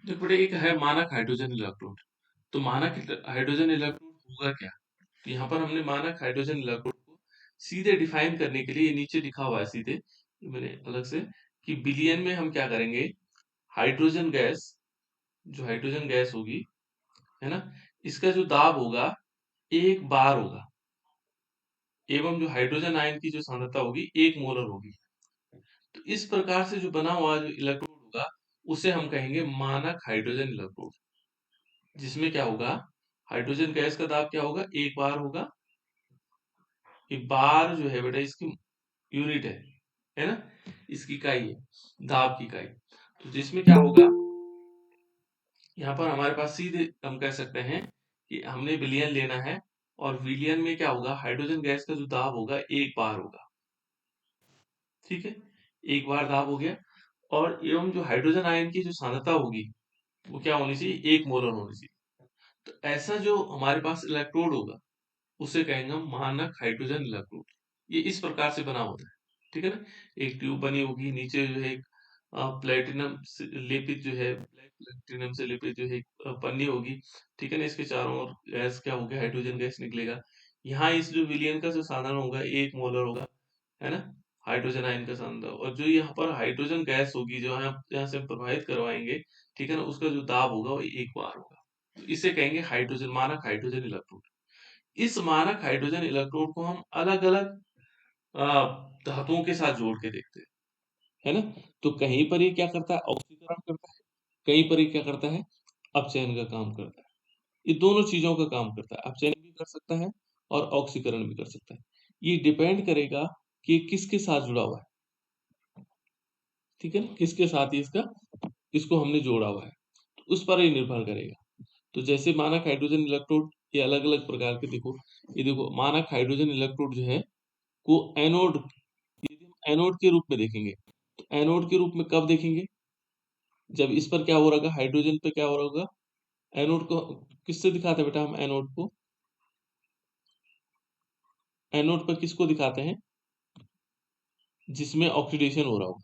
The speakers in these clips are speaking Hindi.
देखो बेटा, एक है मानक हाइड्रोजन इलेक्ट्रोड। तो मानक हाइड्रोजन इलेक्ट्रोड होगा क्या? तो यहाँ पर हमने मानक हाइड्रोजन इलेक्ट्रोड को सीधे डिफाइन करने के लिए ये नीचे लिखा हुआ है सीधे, ये मैंने अलग से, कि बिलियन में हम क्या करेंगे, हाइड्रोजन गैस, जो हाइड्रोजन गैस होगी, है ना, इसका जो दाब होगा 1 बार होगा, एवं जो हाइड्रोजन आयन की जो सांद्रता होगी 1 मोलर होगी। तो इस प्रकार से जो बना हुआ जो इलेक्ट्रोड होगा उसे हम कहेंगे मानक हाइड्रोजन इलेक्ट्रोड, जिसमें क्या होगा, हाइड्रोजन गैस का दाब क्या होगा, 1 बार होगा। ये बार जो है बेटा इसकी यूनिट है ना, इसकी इकाई है, दाब की इकाई। तो जिसमें क्या होगा, यहाँ पर हमारे पास सीधे हम कह सकते हैं कि हमने विलयन लेना है, और विलयन में क्या होगा, हाइड्रोजन गैस का जो दाब होगा 1 बार होगा। ठीक है, 1 बार दाब हो गया। और एवं जो हाइड्रोजन आयन की जो सांद्रता होगी वो क्या होनी चाहिए, 1 मोलर होनी चाहिए। तो ऐसा जो हमारे पास इलेक्ट्रोड होगा उसे कहेंगे हम मानक हाइड्रोजन इलेक्ट्रोड। ये इस प्रकार से बना होता है, ठीक है ना। एक ट्यूब बनी होगी, नीचे जो है एक प्लेटिनम से लेपित जो है, ब्लैक प्लेटिनम से लेपित जो है एक पन्नी होगी, ठीक है ना। इसके चारों ओर गैस क्या होगा, हाइड्रोजन गैस निकलेगा। यहाँ इस जो विलियन का जो साधन होगा 1 मोलर होगा, है ना, हाइड्रोजन आयन का साधन। और जो यहाँ पर हाइड्रोजन गैस होगी जो यहाँ से हम प्रवाहित करवाएंगे, ठीक है ना, उसका जो दाब होगा वो 1 बार होगा। तो इसे कहेंगे हाइड्रोजन, मानक हाइड्रोजन इलेक्ट्रोड। इस मानक हाइड्रोजन इलेक्ट्रोड को हम अलग अलग धातुओं के साथ जोड़ के देखते हैं, है ना। तो कहीं पर ये क्या करता है, ऑक्सीकरण करता है, कहीं पर ये क्या करता है, अपचयन का काम करता है। ये दोनों चीजों का काम करता है, अपचयन भी कर सकता है और ऑक्सीकरण भी कर सकता है। ये डिपेंड करेगा कि किसके साथ जुड़ा हुआ है, ठीक है ना, किसके साथ ही इसको हमने जोड़ा हुआ है, तो उस पर ये निर्भर करेगा। तो जैसे मानक हाइड्रोजन इलेक्ट्रोड, ये अलग अलग प्रकार के, देखो ये देखो, मानक हाइड्रोजन इलेक्ट्रोड जो है को एनोड, यदि हम एनोड के रूप में देखेंगे, तो एनोड के रूप में कब देखेंगे, जब इस पर क्या हो रहा होगा, हाइड्रोजन पे क्या हो रहा होगा, एनोड को किससे दिखाते हैं बेटा हम, एनोड को, एनोड पर किसको दिखाते हैं, जिसमें ऑक्सीडेशन हो रहा हो।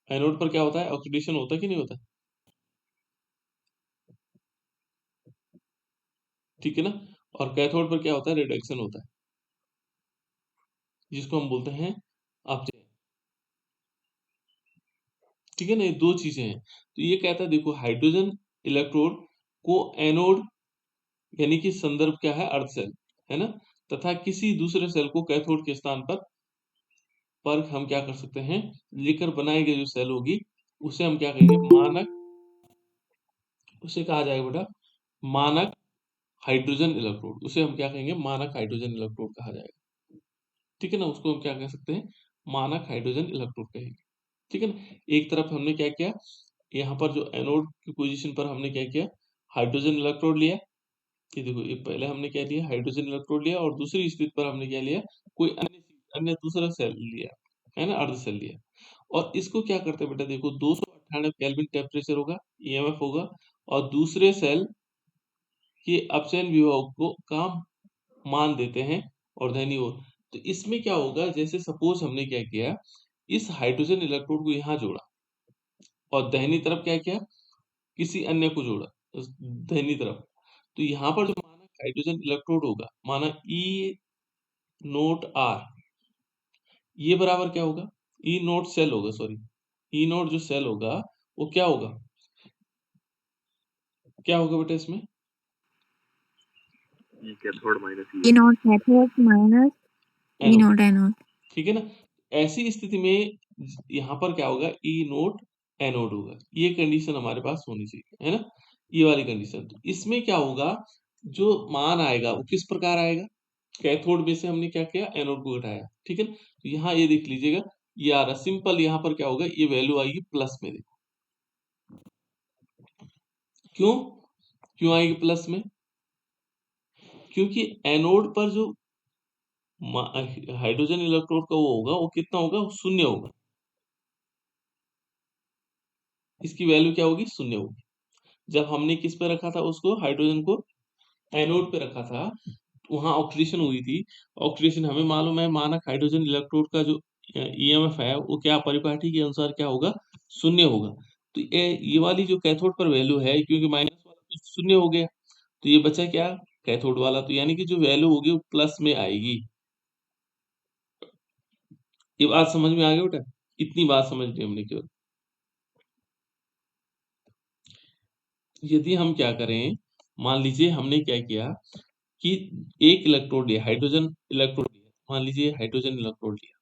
एनोड पर क्या होता है, ऑक्सीडेशन होता है कि नहीं होता, ठीक है ना। और कैथोड पर क्या होता है, रिडक्शन होता है, जिसको हम बोलते हैं अपचयन, ठीक है ना। ये दो चीजें हैं। तो ये कहता है, देखो हाइड्रोजन इलेक्ट्रोड को एनोड यानी कि संदर्भ क्या है, अर्ध सेल, है ना, तथा किसी दूसरे सेल को कैथोड के स्थान पर हम क्या कर सकते हैं, लेकर बनाई गई जो सेल होगी उसे हम क्या कहेंगे, मानक, उसे कहा जाएगा बेटा मानक हाइड्रोजन इलेक्ट्रोड। उसे हम क्या कहेंगे, मानक हाइड्रोजन इलेक्ट्रोड कहा जाएगा, ठीक है ना। उसको हम क्या कह सकते हैं, मानक हाइड्रोजन इलेक्ट्रोड कहेंगे, ठीक है ना। एक तरफ हमने क्या किया, यहाँ पर जो एनोड की पोजीशन पर हमने क्या किया, हाइड्रोजन इलेक्ट्रोड लिया। ये देखो, ये पहले हमने क्या लिया, हाइड्रोजन इलेक्ट्रोड लिया, और दूसरी स्थिति पर हमने क्या लिया, कोई अन्य अन्य दूसरा सेल लिया, है ना, अर्ध सेल लिया। और इसको क्या करते हैं बेटा, देखो 298 केल्विन टेम्परेचर होगा, ईएमएफ होगा, और दूसरे सेल के अपचयन विभव को काम मान देते हैं, और धनी ओर। तो इसमें क्या होगा, जैसे सपोज हमने क्या किया, इस हाइड्रोजन इलेक्ट्रोड को यहाँ जोड़ा, और दाहिनी तरफ क्या किया, किसी अन्य को जोड़ा उस दाहिनी तरफ। तो यहाँ पर जो माना हाइड्रोजन इलेक्ट्रोड होगा, माना ई नोट आर, ये बराबर क्या होगा, ई नोट सेल होगा, सॉरी, ई नोट जो सेल होगा वो क्या होगा, क्या होगा बेटा इसमें, ई कैथोड माइनस ई E naught cathode minus E anode, naught anode. ठीक है ना। ऐसी स्थिति में यहाँ पर क्या होगा, ई नोट एनोड होगा। ये कंडीशन हमारे पास होनी चाहिए, है ना, ये वाली कंडीशन। तो इसमें क्या होगा, जो मान आएगा वो किस प्रकार आएगा, कैथोड में से हमने क्या किया, एनोड को घटाया, ठीक है ना। तो यहाँ ये देख लीजिएगा, ये आ रहा सिंपल, यहाँ पर क्या होगा, ये वैल्यू आएगी प्लस में, देखो क्यों, क्यों आएगी प्लस में, क्योंकि एनोड पर जो हाइड्रोजन इलेक्ट्रोड का वो होगा, वो कितना होगा, वो शून्य होगा, इसकी वैल्यू क्या होगी, शून्य होगी। जब हमने किस पे रखा था उसको, हाइड्रोजन को एनोड पे रखा था, वहां ऑक्सीडेशन हुई थी। ऑक्सीडेशन हमें मालूम है, मानक हाइड्रोजन इलेक्ट्रोड का जो ईएमएफ है वो क्या परिपाटी के अनुसार क्या होगा, शून्य होगा। तो ये वाली जो कैथोड पर वैल्यू है, क्योंकि माइनस वाला तो शून्य हो गया, तो ये बचा क्या, कैथोड वाला, तो यानी कि जो वैल्यू होगी वो प्लस में आएगी। ये बात समझ में आ गई बेटा? इतनी बात समझ ली हमने केवल। यदि हम क्या करें, मान लीजिए हमने क्या किया कि एक इलेक्ट्रोड लिया, हाइड्रोजन इलेक्ट्रोड लिया, मान लीजिए हाइड्रोजन इलेक्ट्रोड लिया,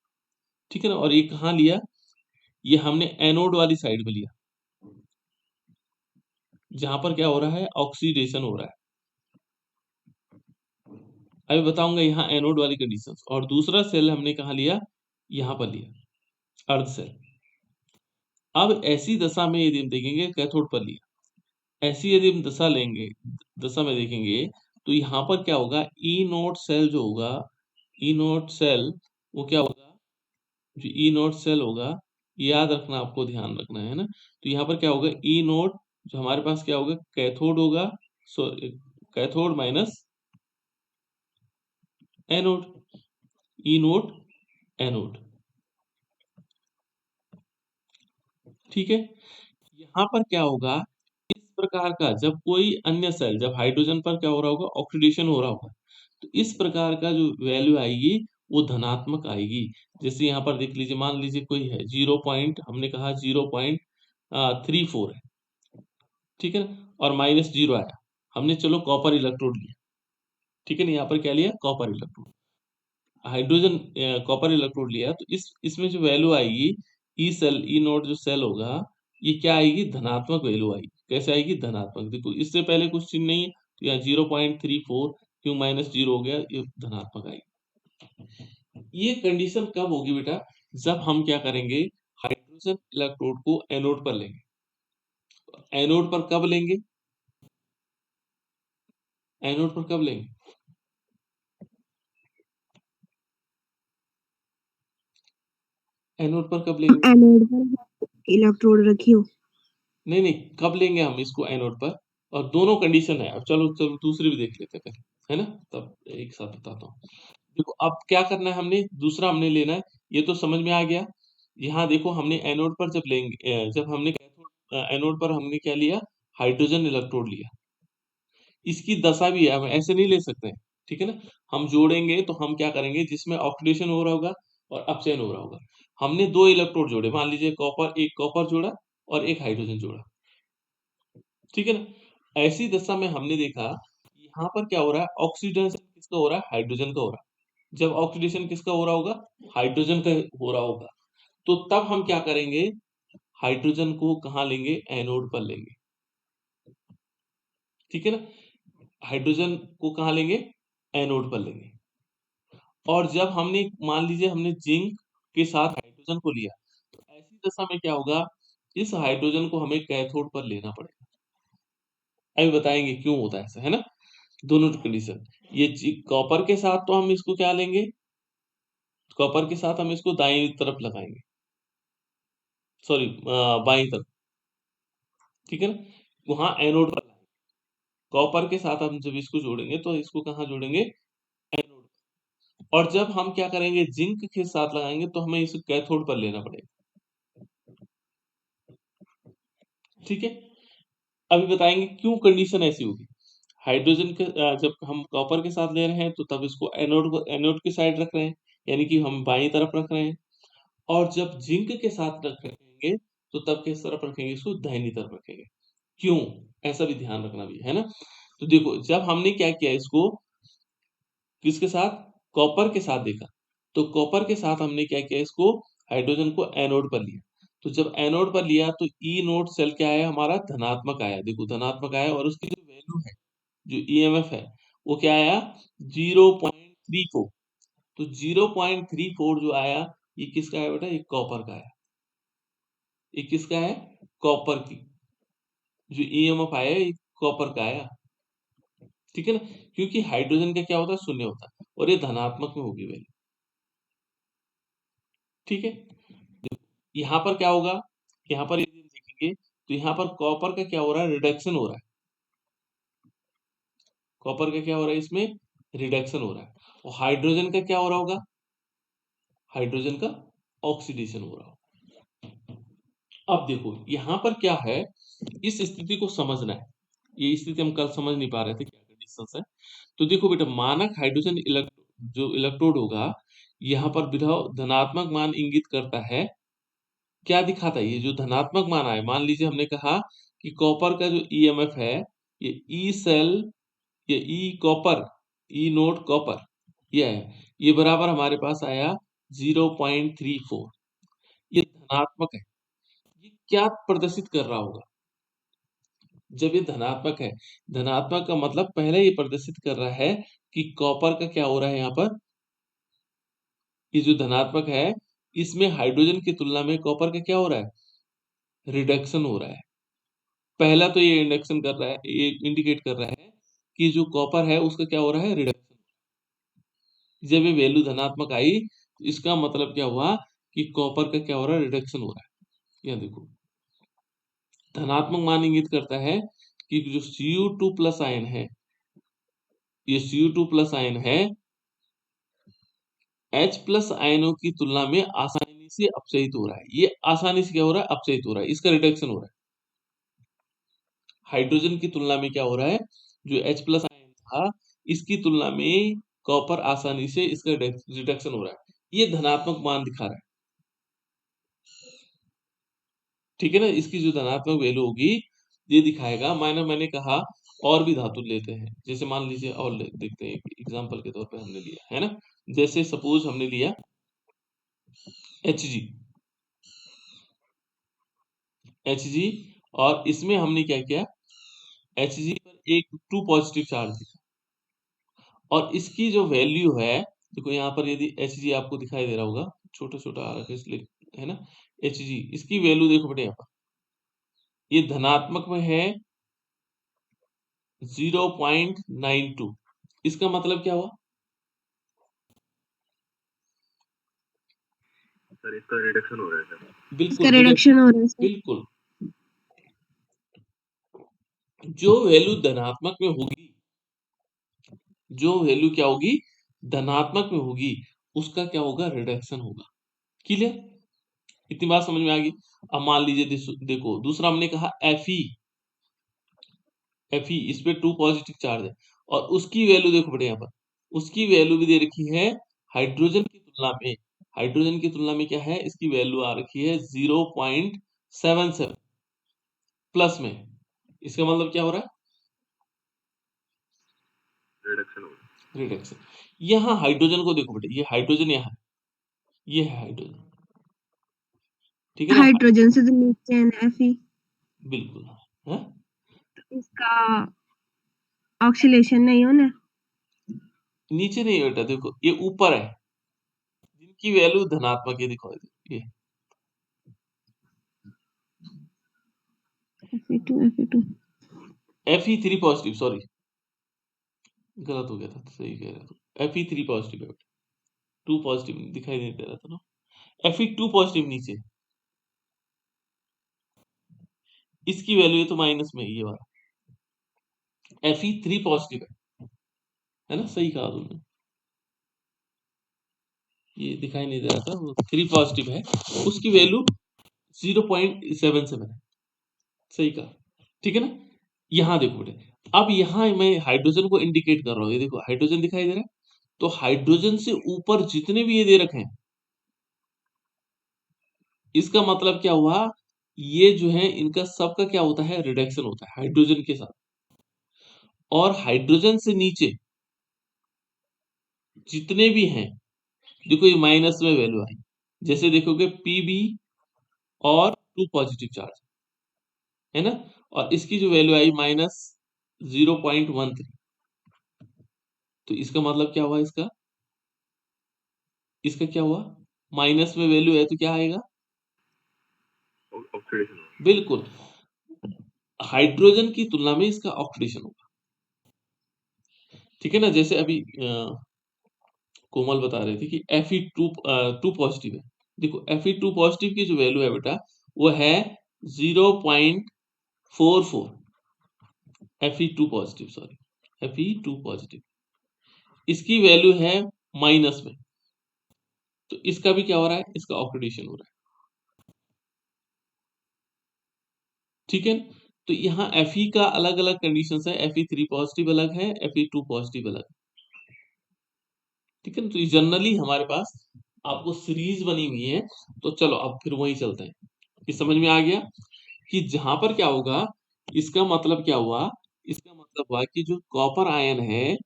ठीक है ना, और ये कहाँ लिया, ये हमने एनोड वाली साइड में लिया, जहां पर क्या हो रहा है, ऑक्सीडेशन हो रहा है। अभी बताऊंगा यहाँ एनोड वाली कंडीशंस। और दूसरा सेल हमने कहाँ लिया, यहाँ पर लिया, अर्ध सेल। अब ऐसी दशा में यदि हम देखेंगे, कैथोड पर लिया, ऐसी यदि हम दशा लेंगे, दशा में देखेंगे, तो यहाँ पर क्या होगा, ई नोड सेल जो होगा, ई नोड सेल, वो क्या होगा, जो ई नोड सेल होगा, याद रखना, आपको ध्यान रखना है ना। तो यहाँ पर क्या होगा, ई नोड जो हमारे पास क्या होगा, कैथोड होगा, so cathode minus anode, E naught anode, ठीक है। यहाँ पर क्या होगा, इस प्रकार का जब कोई अन्य सेल, जब हाइड्रोजन पर क्या हो रहा होगा, ऑक्सीडेशन हो रहा होगा, तो इस प्रकार का जो वैल्यू आएगी वो धनात्मक आएगी। जैसे यहाँ पर देख लीजिए, मान लीजिए कोई है 0 पॉइंट, हमने कहा 0.34 है, ठीक है ना, और माइनस जीरो आया, हमने चलो कॉपर इलेक्ट्रोड लिया, ठीक है ना, यहाँ पर क्या लिया, copper electrode, hydrogen copper electrode लिया, तो इसमें जो वैल्यू आएगी, ई सेल, ई नोड जो सेल होगा, ये क्या आएगी, धनात्मक वैल्यू आएगी। कैसे आएगी, धनात्मक। देखो इससे पहले कुछ चिन्ह नहीं है, तो यहाँ 0.34 क्यों माइनस जीरो हो गया, ये धनात्मक आएगी। ये कंडीशन कब होगी बेटा, जब हम क्या करेंगे, हाइड्रोजन इलेक्ट्रोड को एनोड पर लेंगे। एनोड पर कब लेंगे, एनोड पर कब लेंगे, एनोड पर कब लेंगे, एनोड पर इलेक्ट्रोड रखी हो। नहीं नहीं, कब लेंगे हम इसको एनोड पर, और दोनों कंडीशन है। अब चलो चलो दूसरी भी देख लेते हैं पहले, है ना, तब एक साथ बताता हूँ। देखो अब क्या करना है, हमने दूसरा हमने लेना है, ये तो समझ में आ गया। यहाँ देखो हमने एनोड पर जब लेंगे, जब हमने कैथोड, एनोड पर हमने क्या लिया, हाइड्रोजन इलेक्ट्रोड लिया। इसकी दशा भी है, हम ऐसे नहीं ले सकते हैं, ठीक है ना। हम जोड़ेंगे तो हम क्या करेंगे, जिसमें ऑक्सीडेशन हो रहा होगा और अपचयन हो रहा होगा, हमने दो इलेक्ट्रोड जोड़े, मान लीजिए कॉपर, एक कॉपर जोड़ा और एक हाइड्रोजन जोड़ा, ठीक है ना। ऐसी दशा में हमने देखा यहाँ पर क्या हो रहा है, ऑक्सीडेशन किसका हो रहा है, हाइड्रोजन का हो रहा है। जब ऑक्सीडेशन किसका हो रहा होगा, हाइड्रोजन का हो रहा होगा, तो तब हम क्या करेंगे, हाइड्रोजन को कहाँ लेंगे, एनोड पर लेंगे, ठीक है ना। हाइड्रोजन को कहाँ लेंगे, एनोड पर लेंगे। और जब हमने मान लीजिए हमने जिंक के साथ हाइड्रोजन को लिया, तो ऐसी दशा में क्या होगा, इस हाइड्रोजन को हमें कैथोड पर लेना पड़ेगा। अभी बताएंगे क्यों होता है ऐसा, है ना। दोनों कंडीशन, ये कॉपर के साथ तो हम इसको क्या लेंगे, कॉपर के साथ हम इसको दाईं तरफ लगाएंगे, सॉरी बाईं तरफ, ठीक है ना, वहां एनोड पर लगाएंगे। कॉपर के साथ हम जब इसको जोड़ेंगे तो इसको कहाँ जोड़ेंगे, एनोड। और जब हम क्या करेंगे, जिंक के साथ लगाएंगे तो हमें इसे कैथोड पर लेना पड़ेगा, ठीक है। अभी बताएंगे क्यों कंडीशन ऐसी होगी। हाइड्रोजन के जब हम कॉपर के साथ ले रहे हैं तो तब इसको एनोड को, एनोड की साइड रख रहे हैं, यानी कि हम बाईं तरफ रख रहे हैं। और जब जिंक के साथ रखेंगे तो तब किस तरफ रखेंगे, इसको दाहिनी तरफ रखेंगे। क्यों, ऐसा भी ध्यान रखना भी है ना। तो देखो जब हमने क्या किया, इसको किसके साथ, कॉपर के साथ देखा, तो कॉपर के साथ हमने क्या किया, इसको हाइड्रोजन को एनोड पर लिया। तो जब एनोड पर लिया तो ई नोड सेल क्या आया, हमारा धनात्मक आया, देखो धनात्मक आया, और उसकी जो वैल्यू है, जो ईएमएफ है, वो क्या आया, 0.34। तो 0.34 जो आया, ये किसका है बेटा, ये कॉपर का है। ये किसका है, कॉपर की, जो ईएमएफ आया ये कॉपर का आया, ठीक है ना। क्योंकि हाइड्रोजन का क्या होता है, शून्य होता है, और ये धनात्मक में होगी वैल्यू, ठीक है। यहाँ पर क्या होगा, यहाँ पर यदि हम देखेंगे तो यहाँ पर कॉपर का क्या हो रहा है, रिडक्शन हो रहा है। कॉपर का क्या हो रहा है, इसमें रिडक्शन हो रहा है। और हाइड्रोजन का क्या हो रहा होगा, हाइड्रोजन का ऑक्सीडेशन हो रहा होगा, अब देखो यहाँ पर क्या है, इस स्थिति को समझना है। ये स्थिति हम कल समझ नहीं पा रहे थे क्या कंडीशंस है। तो देखो बेटा, मानक हाइड्रोजन जो इलेक्ट्रोड होगा, यहाँ पर विभव धनात्मक मान इंगित करता है। क्या दिखाता है? ये जो धनात्मक मान आए, मान लीजिए हमने कहा कि कॉपर का जो ईएमएफ है, ये ई सेल, ये ई कॉपर, ई नोट कॉपर, ये है, ये बराबर हमारे पास आया 0.34। ये धनात्मक है। ये क्या प्रदर्शित कर रहा होगा? जब ये धनात्मक है, धनात्मक का मतलब पहले ये प्रदर्शित कर रहा है कि कॉपर का क्या हो रहा है यहाँ पर, ये जो धनात्मक है, इसमें हाइड्रोजन की तुलना में कॉपर का क्या हो रहा है? रिडक्शन हो रहा है। पहला तो ये इंडक्शन कर रहा है, ये इंडिकेट कर रहा है कि जो कॉपर है उसका क्या हो रहा है? रिडक्शन। जब ये वैल्यू धनात्मक आई, तो इसका मतलब क्या हुआ कि कॉपर का क्या हो रहा है? रिडक्शन हो रहा है। यहाँ देखो, धनात्मक मान इंगित करता है कि जो Cu2 प्लस आयन है, ये Cu2 प्लस आयन है, H प्लस आयनों की तुलना में आसानी से अपचयित हो रहा है। ये आसानी से क्या हो रहा है? अपचयित हो रहा है, इसका रिडक्शन हो रहा है। हाइड्रोजन की तुलना में क्या हो रहा है? जो H प्लस आयन था, इसकी तुलना में कॉपर आसानी से इसका रिडक्शन हो रहा है। ये धनात्मक मान दिखा रहा है। ठीक है ना? इसकी जो धनात्मक वैल्यू होगी, ये दिखाएगा। मैंने कहा और भी धातु लेते हैं, जैसे मान लीजिए और देखते हैं, एग्जाम्पल के तौर पे हमने लिया है ना, जैसे सपोज हमने लिया Hg, Hg, और इसमें हमने क्या किया, Hg पर एक 2 पॉजिटिव चार्ज दिखा, और इसकी जो वैल्यू है, देखो यहाँ पर यदि Hg आपको दिखाई दे रहा होगा, छोटा छोटा आ रहा है इसलिए, है ना, Hg, इसकी वैल्यू देखो बेटे, यहाँ पर ये धनात्मक में है 0.92। इसका मतलब क्या हुआ? सर इसका रिडक्शन हो रहा है सर। बिल्कुल इसका रिडक्शन हो रहा है सर। बिल्कुल। जो वैल्यू धनात्मक में होगी, जो वैल्यू क्या होगी? धनात्मक में होगी, उसका क्या होगा? रिडक्शन होगा। क्लियर? इतनी बात समझ में आ गई। अब मान लीजिए देखो, दूसरा हमने कहा Fe, Fe, इस पे 2 पॉजिटिव चार्ज है, और उसकी वैल्यू देखो बेटे, यहाँ पर उसकी वैल्यू भी दे रखी है हाइड्रोजन की तुलना में। हाइड्रोजन की तुलना में क्या है? इसकी वैल्यू आ रखी है 0.77 प्लस में। इसका मतलब क्या हो रहा है? रिडक्शन हो रहा है। रिडक्शन। यहाँ हाइड्रोजन को देखो बेटे, ये हाइड्रोजन यहाँ है, ये है हाइड्रोजन, ठीक है ना? हाइड्रोजन से तो नीचे है ना Fe, बिल्कुल है। इसका ऑक्सीडेशन नहीं होना। नीचे नहीं बेटा, देखो ये ऊपर है, जिनकी वैल्यू धनात्मक है, दिखाओ ये Fe2 Fe3 पॉजिटिव, सॉरी गलत हो गया था, सही कह रहा था, Fe3 पॉजिटिव है बेटा, 2 पॉजिटिव दिखाई नहीं दे रहा था ना, Fe2 पॉजिटिव नीचे, इसकी वैल्यू है तो माइनस में, ये वाला Fe3 पॉजिटिव है ना, सही कहा तुमने, ये दिखाई नहीं दे रहा था, वो 3 पॉजिटिव है, उसकी वैल्यू 0.77 है, सही कहा, ठीक है ना? यहाँ देखो बेटे, अब यहाँ मैं हाइड्रोजन को इंडिकेट कर रहा हूँ, ये देखो हाइड्रोजन दिखाई दे रहा है, तो हाइड्रोजन से ऊपर जितने भी ये दे रखे हैं, इसका मतलब क्या हुआ? ये जो है इनका सबका क्या होता है? रिडक्शन होता है हाइड्रोजन के साथ। और हाइड्रोजन से नीचे जितने भी हैं, देखो ये माइनस में वैल्यू आई, जैसे देखोगे Pb और 2 पॉजिटिव चार्ज, है ना, और इसकी जो वैल्यू आई माइनस 0.13, तो इसका मतलब क्या हुआ? इसका इसका क्या हुआ? माइनस में वैल्यू है तो क्या आएगा? ऑक्सीडेशन हो। बिल्कुल, हाइड्रोजन की तुलना में इसका ऑक्सीडेशन होगा, ठीक है ना? जैसे अभी कोमल बता रही थी कि Fe2 पॉजिटिव है, देखो Fe2 पॉजिटिव की जो वैल्यू है बेटा, वो है 0.44, Fe2 positive, sorry, Fe2 positive, इसकी वैल्यू है माइनस में, तो इसका भी क्या हो रहा है? इसका ऑक्सीडेशन हो रहा है। ठीक है। तो यहाँ Fe का अलग अलग कंडीशन है, Fe3 पॉजिटिव अलग है, Fe2 पॉजिटिव अलग है, ठीक है ना। तो ये जनरली हमारे पास आपको सीरीज बनी हुई है। तो चलो अब फिर वही चलते हैं, ये समझ में आ गया कि जहां पर क्या होगा, इसका मतलब क्या हुआ, इसका मतलब हुआ कि जो कॉपर आयन है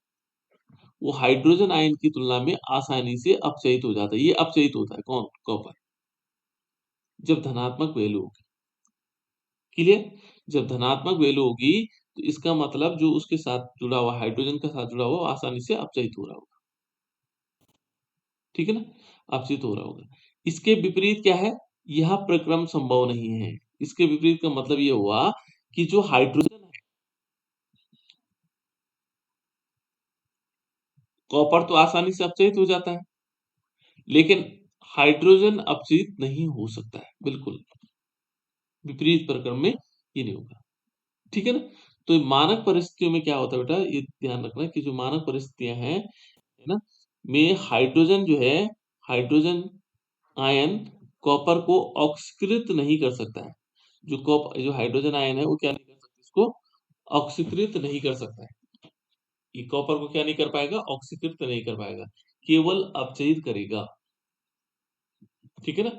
वो हाइड्रोजन आयन की तुलना में आसानी से अपचयित हो जाता है। ये अपचयित होता है कौन, कॉपर, जब धनात्मक वैल्यू होगी। क्लियर, जब धनात्मक वैल्यू होगी तो इसका मतलब जो उसके साथ जुड़ा हुआ हाइड्रोजन के साथ जुड़ा हुआ आसानी से अपचयित हो रहा होगा, ठीक है ना, अपचयित हो रहा होगा। इसके विपरीत क्या है, यह प्रक्रम संभव नहीं है। इसके विपरीत का मतलब ये हुआ कि जो हाइड्रोजन है, कॉपर तो आसानी से अपचयित हो जाता है, लेकिन हाइड्रोजन अपचयित नहीं हो सकता है, बिल्कुल विपरीत प्रक्रम में ये नहीं होगा, ठीक है ना। तो मानक परिस्थितियों में क्या होता है बेटा, ये ध्यान रखना कि जो मानक परिस्थितियां हैं, है ना, में हाइड्रोजन जो है, हाइड्रोजन आयन कॉपर को ऑक्सीकृत नहीं कर सकता है। जो हाइड्रोजन आयन है वो क्या नहीं कर सकता, इसको ऑक्सीकृत नहीं कर सकता है। ये कॉपर को क्या नहीं कर पाएगा, ऑक्सीकृत नहीं कर पाएगा, केवल अपचयित करेगा, ठीक है ना।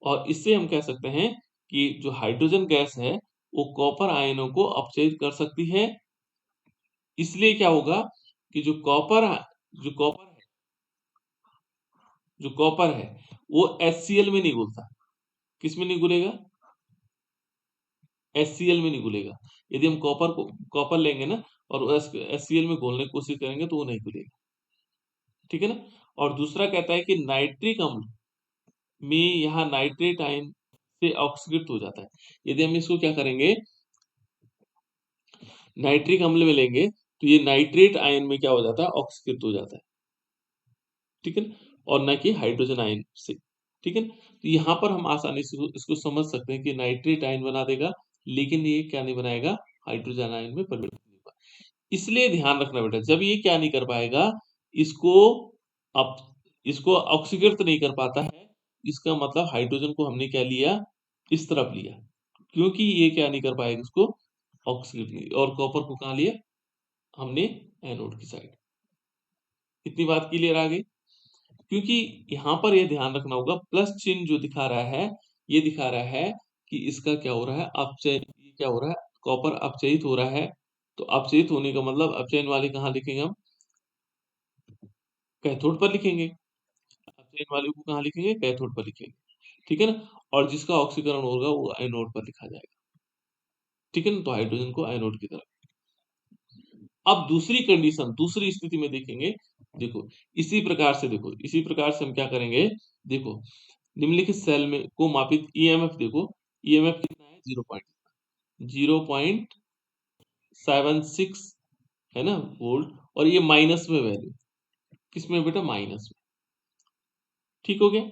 और इससे हम कह सकते हैं कि जो हाइड्रोजन गैस है वो कॉपर आयनों को अपचयित कर सकती है। इसलिए क्या होगा कि जो कॉपर है जो कॉपर है वो HCl में नहीं घुलता। किस में नहीं घुलेगा, HCl में नहीं घुलेगा। यदि हम कॉपर लेंगे ना और HCl में घोलने की कोशिश करेंगे तो वो नहीं घुलेगा, ठीक है ना। और दूसरा कहता है कि नाइट्रिक अम्ल में यहाँ नाइट्रेट आयन से ऑक्सीकृत हो जाता है। यदि हम इसको क्या करेंगे, नाइट्रिक अम्ल में लेंगे तो ये नाइट्रेट आयन में क्या हो जाता है, ऑक्सीकृत हो जाता है, ठीक है ना, और न कि हाइड्रोजन आयन से, ठीक है ना। तो यहाँ पर हम आसानी से इसको समझ सकते हैं कि नाइट्रेट आयन बना देगा, लेकिन ये क्या नहीं बनाएगा, हाइड्रोजन आयन में परिवर्तित नहीं होगा। इसलिए ध्यान रखना बेटा, जब ये क्या नहीं कर पाएगा, इसको अप इसको ऑक्सीकृत नहीं कर पाता है, इसका मतलब हाइड्रोजन को हमने क्या लिया, इस तरफ लिया, क्योंकि ये क्या नहीं कर पाएगा, इसको ऑक्सीकृत नहीं, और कॉपर को कहाँ लिया हमने, एनोड की साइड। इतनी बात क्लियर आ गई। क्योंकि यहाँ पर ये ध्यान रखना होगा, प्लस चिन्ह जो दिखा रहा है, ये दिखा रहा है कि इसका क्या हो रहा है, अपचयन, ये क्या हो रहा है, कॉपर अपचयित हो रहा है। तो अपचयित होने का मतलब अपचयन वाले कहाँ लिखेंगे हम, कैथोड पर लिखेंगे। अपचयन वाले को कहाँ लिखेंगे, कैथोड पर लिखेंगे, ठीक है ना। और जिसका ऑक्सीकरण होगा वो एनोड पर लिखा जाएगा, ठीक है ना। तो हाइड्रोजन को एनोड की तरफ। अब दूसरी कंडीशन, दूसरी स्थिति में देखेंगे, देखो इसी प्रकार से, देखो इसी प्रकार से हम क्या करेंगे, देखो निम्नलिखित सेल में को मापित ईएमएफ, देखो ईएमएफ कितना है, 0.76 है ना वोल्ट, और ये माइनस में वैल्यू, किसमें बेटा, माइनस में, ठीक हो गया।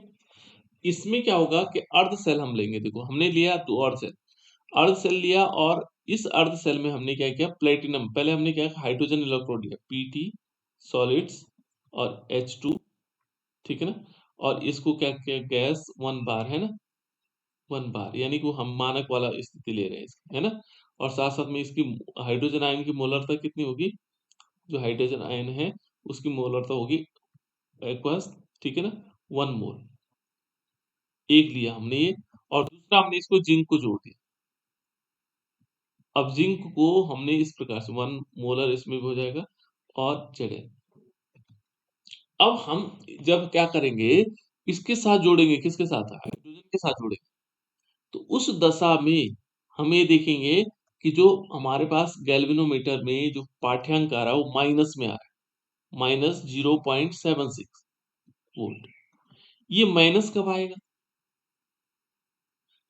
इसमें क्या होगा कि अर्ध सेल हम लेंगे, देखो हमने लिया 2 अर्ध सेल लिया, और इस अर्ध सेल में हमने क्या किया, प्लेटिनम, पहले हमने क्या हाइड्रोजन इलेक्ट्रोड लिया, Pt सॉलिड्स और H2, ठीक है ना। और इसको क्या किया, गैस 1 बार, है ना, 1 बार, यानी कि हम मानक वाला स्थिति ले रहे हैं इसकी, है ना। और साथ साथ में इसकी हाइड्रोजन आयन की मोलरता कितनी होगी, जो हाइड्रोजन आयन है उसकी मोलरता होगी एक्वस, ठीक है ना, 1 मोल। एक लिया हमने ये, और दूसरा हमने इसको जिंक को जोड़ दिया। अब जिंक को हमने इस प्रकार से 1 मोलर इसमें भी हो जाएगा, और Zn। अब हम जब क्या करेंगे, इसके साथ जोड़ेंगे, किसके साथ, हाइड्रोजन के साथ जोड़ेंगे, तो उस दशा में हम ये देखेंगे कि जो हमारे पास गैल्वेनोमीटर में जो पाठ्यांक आ रहा है वो माइनस में आ रहा है, माइनस 0.76 वोल्ट। ये माइनस कब आएगा,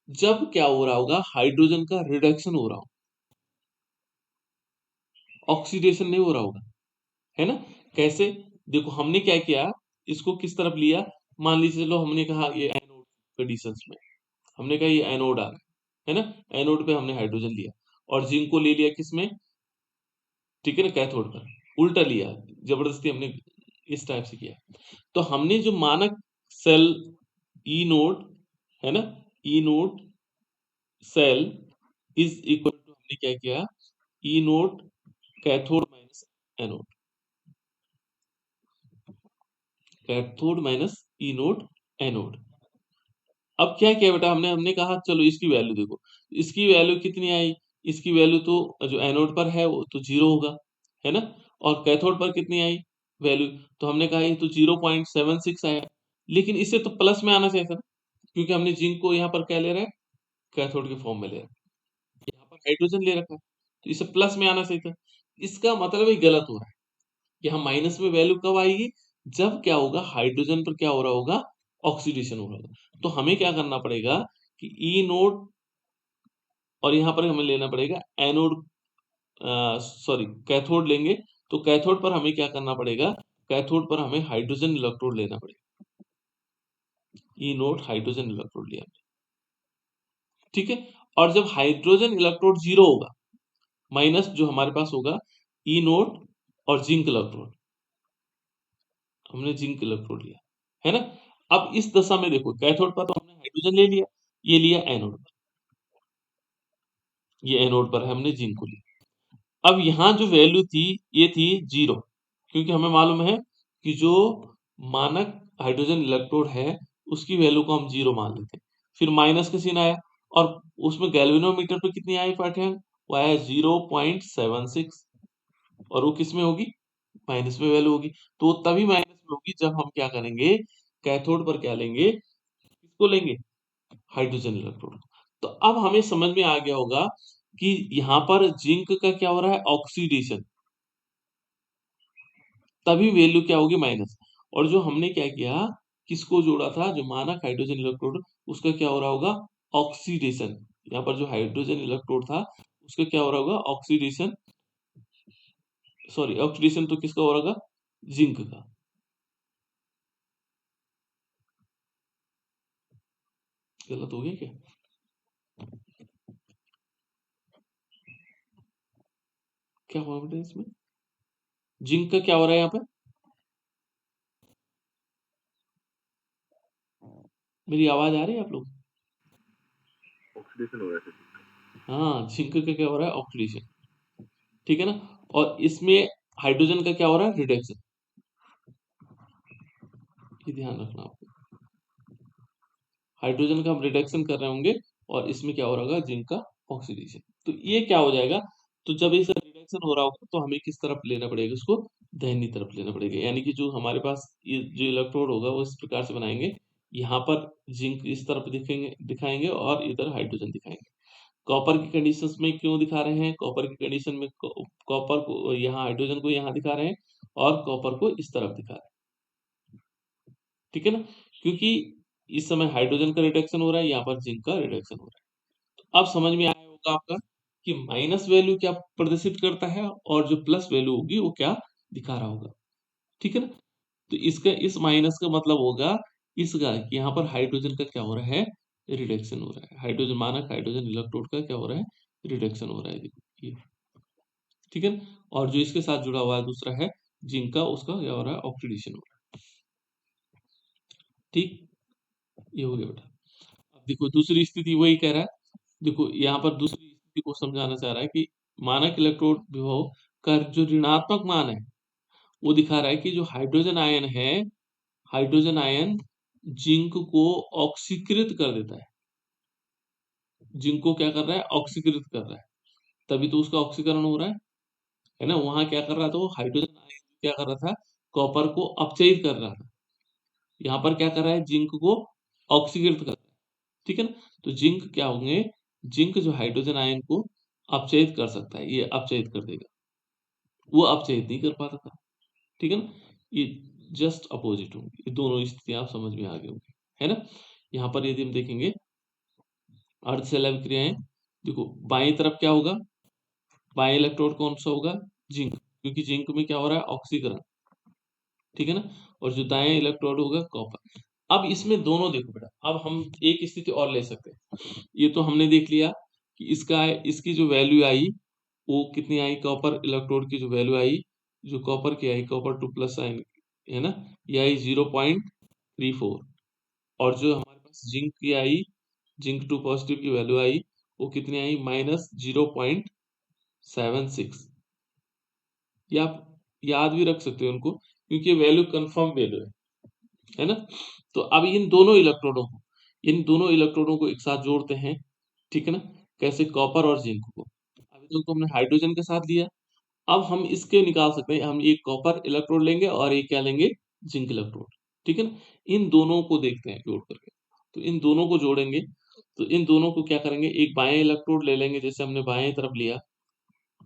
जब क्या हो रहा होगा, हाइड्रोजन का रिडक्शन हो रहा हो, ऑक्सीडेशन नहीं हो रहा होगा, है ना। कैसे, देखो हमने क्या किया, इसको किस तरफ लिया, मान लीजिए चलो हमने कहा ये एनोड कंडीशंस में, हमने कहा ये एनोड आ रहा है ना, एनोड पे हमने हाइड्रोजन लिया, और जिंक को ले लिया किसमें, ठीक है ना, कैथोड पर, उल्टा लिया, जबरदस्ती हमने इस टाइप से किया। तो हमने जो मानक सेल ई नोड, है ना, E naught cell is equal to हमने क्या किया, E naught cathode minus anode, cathode minus E naught anode. अब क्या किया बेटा हमने हमने कहा चलो इसकी वैल्यू देखो, इसकी वैल्यू कितनी आई, इसकी वैल्यू तो जो एनोड पर है वो तो 0 होगा, है ना, और कैथोड पर कितनी आई वैल्यू, तो हमने कहा ये तो 0.76 आया, लेकिन इसे तो प्लस में आना चाहिए था, क्योंकि हमने जिंक को यहाँ पर क्या ले रहे हैं, कैथोड के फॉर्म में ले रहे हैं, यहाँ पर हाइड्रोजन ले रखा है, तो इसे प्लस में आना चाहिए था। इसका मतलब ये गलत हो रहा है, यहाँ माइनस में वैल्यू कब आएगी, जब क्या होगा, हाइड्रोजन पर क्या हो रहा होगा, ऑक्सीडेशन हो रहा होगा। तो हमें क्या करना पड़ेगा कि ई नोड, और यहाँ पर हमें लेना पड़ेगा एनोड, सॉरी कैथोड लेंगे, तो कैथोड पर हमें क्या करना पड़ेगा, कैथोड पर हमें हाइड्रोजन इलेक्ट्रोड लेना पड़ेगा, ई नोड हाइड्रोजन इलेक्ट्रोड लिया, ठीक है। और जब हाइड्रोजन इलेक्ट्रोड 0 होगा, माइनस जो हमारे पास होगा ई नोड और जिंक इलेक्ट्रोड, हमने जिंक इलेक्ट्रोड लिया, है ना। अब इस दशा में देखो, कैथोड पर तो हमने हाइड्रोजन ले लिया, ये लिया एनोड पर, ये एनोड पर है, हमने जिंक को लिया। अब यहाँ जो वैल्यू थी ये थी 0, क्योंकि हमें मालूम है कि जो मानक हाइड्रोजन इलेक्ट्रोड है उसकी वैल्यू को हम 0 मान लेते हैं। फिर माइनस का सीन आया, और उसमें गैल्वेनोमीटर पे कितनी आई पाठ्यांक, वो आया 0.76, और वो किस में होगी, माइनस में वैल्यू होगी, तो तभी माइनस में होगी जब हम क्या करेंगे, कैथोड पर क्या लेंगे, किसको लेंगे, हाइड्रोजन इलेक्ट्रोड। तो अब हमें समझ में आ गया होगा कि यहाँ पर जिंक का क्या हो रहा है, ऑक्सीडेशन, तभी वैल्यू क्या होगी, माइनस। और जो हमने क्या किया, किसको जोड़ा था, जो मानक हाइड्रोजन इलेक्ट्रोड, उसका क्या हो रहा होगा, ऑक्सीडेशन, यहाँ पर जो हाइड्रोजन इलेक्ट्रोड था उसका क्या हो रहा होगा, ऑक्सीडेशन, सॉरी ऑक्सीडेशन तो किसका हो रहा होगा, जिंक का। गलत हो गया क्या, क्या हुआ बेटा इसमें, जिंक का क्या हो रहा है यहाँ पे, मेरी आवाज आ रही है आप लोग, ऑक्सीडेशन हो रहा है सर। हाँ जिंक का क्या हो रहा है, ऑक्सीडेशन, ठीक है ना। और इसमें हाइड्रोजन का क्या हो रहा है, रिडक्शन, ये ध्यान रखना आपको, हाइड्रोजन का हम रिडक्शन कर रहे होंगे, और इसमें क्या हो रहा होगा, जिंक का ऑक्सीडेशन। तो ये क्या हो जाएगा, तो जब इसका रिडक्शन हो रहा होगा तो हमें किस तरफ लेना पड़ेगा, उसको दाहिनी तरफ लेना पड़ेगा, यानी कि जो हमारे पास ये जो इलेक्ट्रोड होगा वो इस प्रकार से बनाएंगे, यहाँ पर जिंक इस तरफ दिखेंगे दिखाएंगे और इधर हाइड्रोजन दिखाएंगे। कॉपर की कंडीशंस में क्यों दिखा रहे हैं, कॉपर की कंडीशन में कॉपर को यहाँ, हाइड्रोजन को यहाँ दिखा रहे हैं, और कॉपर को इस तरफ दिखा रहे हैं, ठीक है ना, क्योंकि इस समय हाइड्रोजन का रिडक्शन हो रहा है, यहाँ पर जिंक का रिडक्शन हो रहा है। तो अब समझ में आया होगा आपका कि माइनस वैल्यू क्या प्रदर्शित करता है, और जो प्लस वैल्यू होगी वो क्या दिखा रहा होगा, ठीक है ना। तो इसका, इस माइनस का मतलब होगा इसका कि यहाँ पर हाइड्रोजन का क्या हो रहा है, रिडक्शन हो रहा है, हाइड्रोजन मानक हाइड्रोजन इलेक्ट्रोड का क्या हो रहा है, रिडक्शन हो रहा है, देखो ये, ठीक है ना। और जो इसके साथ जुड़ा हुआ है दूसरा है जिंक का, उसका क्या हो रहा है, ऑक्सीडेशन हो रहा है, ठीक, ये हो गया बेटा। अब देखो दूसरी स्थिति वही कह रहा है, देखो यहाँ पर दूसरी स्थिति को समझाना चाह रहा है कि मानक इलेक्ट्रोड विभव का जो ऋणात्मक मान है वो दिखा रहा है कि जो हाइड्रोजन आयन है, हाइड्रोजन आयन जिंक को ऑक्सीकृत कर देता है, जिंक को क्या कर रहा है, ऑक्सीकृत कर रहा है, तभी तो उसका ऑक्सीकरण हो रहा है ना। वहां क्या कर रहा था वो, हाइड्रोजन आयन क्या कर रहा था, कॉपर को अपचयित कर रहा था, यहाँ पर क्या कर रहा है, जिंक को ऑक्सीकृत कर रहा है, ठीक है ना। तो जिंक क्या होंगे, जिंक जो हाइड्रोजन आयन को अपचयित कर सकता है, ये अपचयित कर देगा, वो अपचयित नहीं कर पाता था, ठीक है ना। ये जस्ट अपोजिट होंगे, ये दोनों स्थितियां आप समझ में आ गए होंगे, है ना। यहाँ पर यदि हम देखेंगे अर्धशैल अभिक्रियाएं, देखो बाएं तरफ क्या होगा, बाएं इलेक्ट्रोड कौन सा होगा, जिंक, क्योंकि जिंक में क्या हो रहा है, ऑक्सीकरण, ठीक है ना। और जो दाएं इलेक्ट्रोड होगा, कॉपर। अब इसमें दोनों देखो बेटा, अब हम एक स्थिति और ले सकते हैं, ये तो हमने देख लिया कि इसका, इसकी जो वैल्यू आई वो कितनी आई, कॉपर इलेक्ट्रोड की जो वैल्यू आई, जो कॉपर की आई, कॉपर 2 प्लस आई, है ना, ये आई 0.34, और जो हमारे पास जिंक की आई, जिंक 2 पॉजिटिव की वैल्यू आई वो कितनी आई, -0.76। ये आप याद भी रख सकते हो उनको, क्योंकि वैल्यू कंफर्म वैल्यू है ना। तो अब इन दोनों इलेक्ट्रोडों को एक साथ जोड़ते हैं, ठीक है ना। कैसे, कॉपर और जिंक को। अभी तो हमने हाइड्रोजन के साथ लिया, अब हम इसके निकाल सकते हैं, हम एक कॉपर इलेक्ट्रोड लेंगे और एक क्या लेंगे, जिंक इलेक्ट्रोड, ठीक है ना। इन दोनों को देखते हैं जोड़ करके, तो इन दोनों को जोड़ेंगे, तो इन दोनों को क्या करेंगे, एक बाएं इलेक्ट्रोड ले लेंगे, जैसे हमने बाएं तरफ लिया,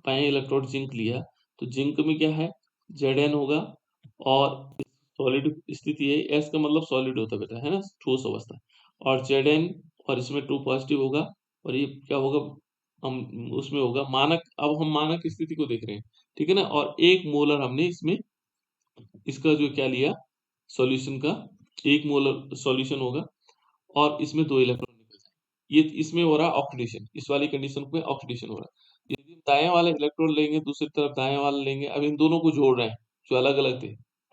बाएं इलेक्ट्रोड जिंक लिया, तो जिंक में क्या है, Zn होगा, और सॉलिड स्थिति है, एस का मतलब सॉलिड होता है बेटा, है ना, ठोस अवस्था, और Zn, और इसमें 2 पॉजिटिव होगा, और ये क्या होगा, हम उसमें होगा मानक, अब हम मानक स्थिति को देख रहे हैं, ठीक है ना। और 1 मोलर हमने इसमें इसका जो क्या लिया, सॉल्यूशन का 1 मोलर सॉल्यूशन होगा, और इसमें 2 इलेक्ट्रॉन निकल जाएंगे। ये इसमें हो रहा है ऑक्सीडेशन, इस वाली कंडीशन में ऑक्सीडेशन हो रहा है। यदि हम दाएं वाला इलेक्ट्रॉन लेंगे, दूसरी तरफ दाएं वाला लेंगे, अब इन दोनों को जोड़ रहे हैं जो अलग अलग थे,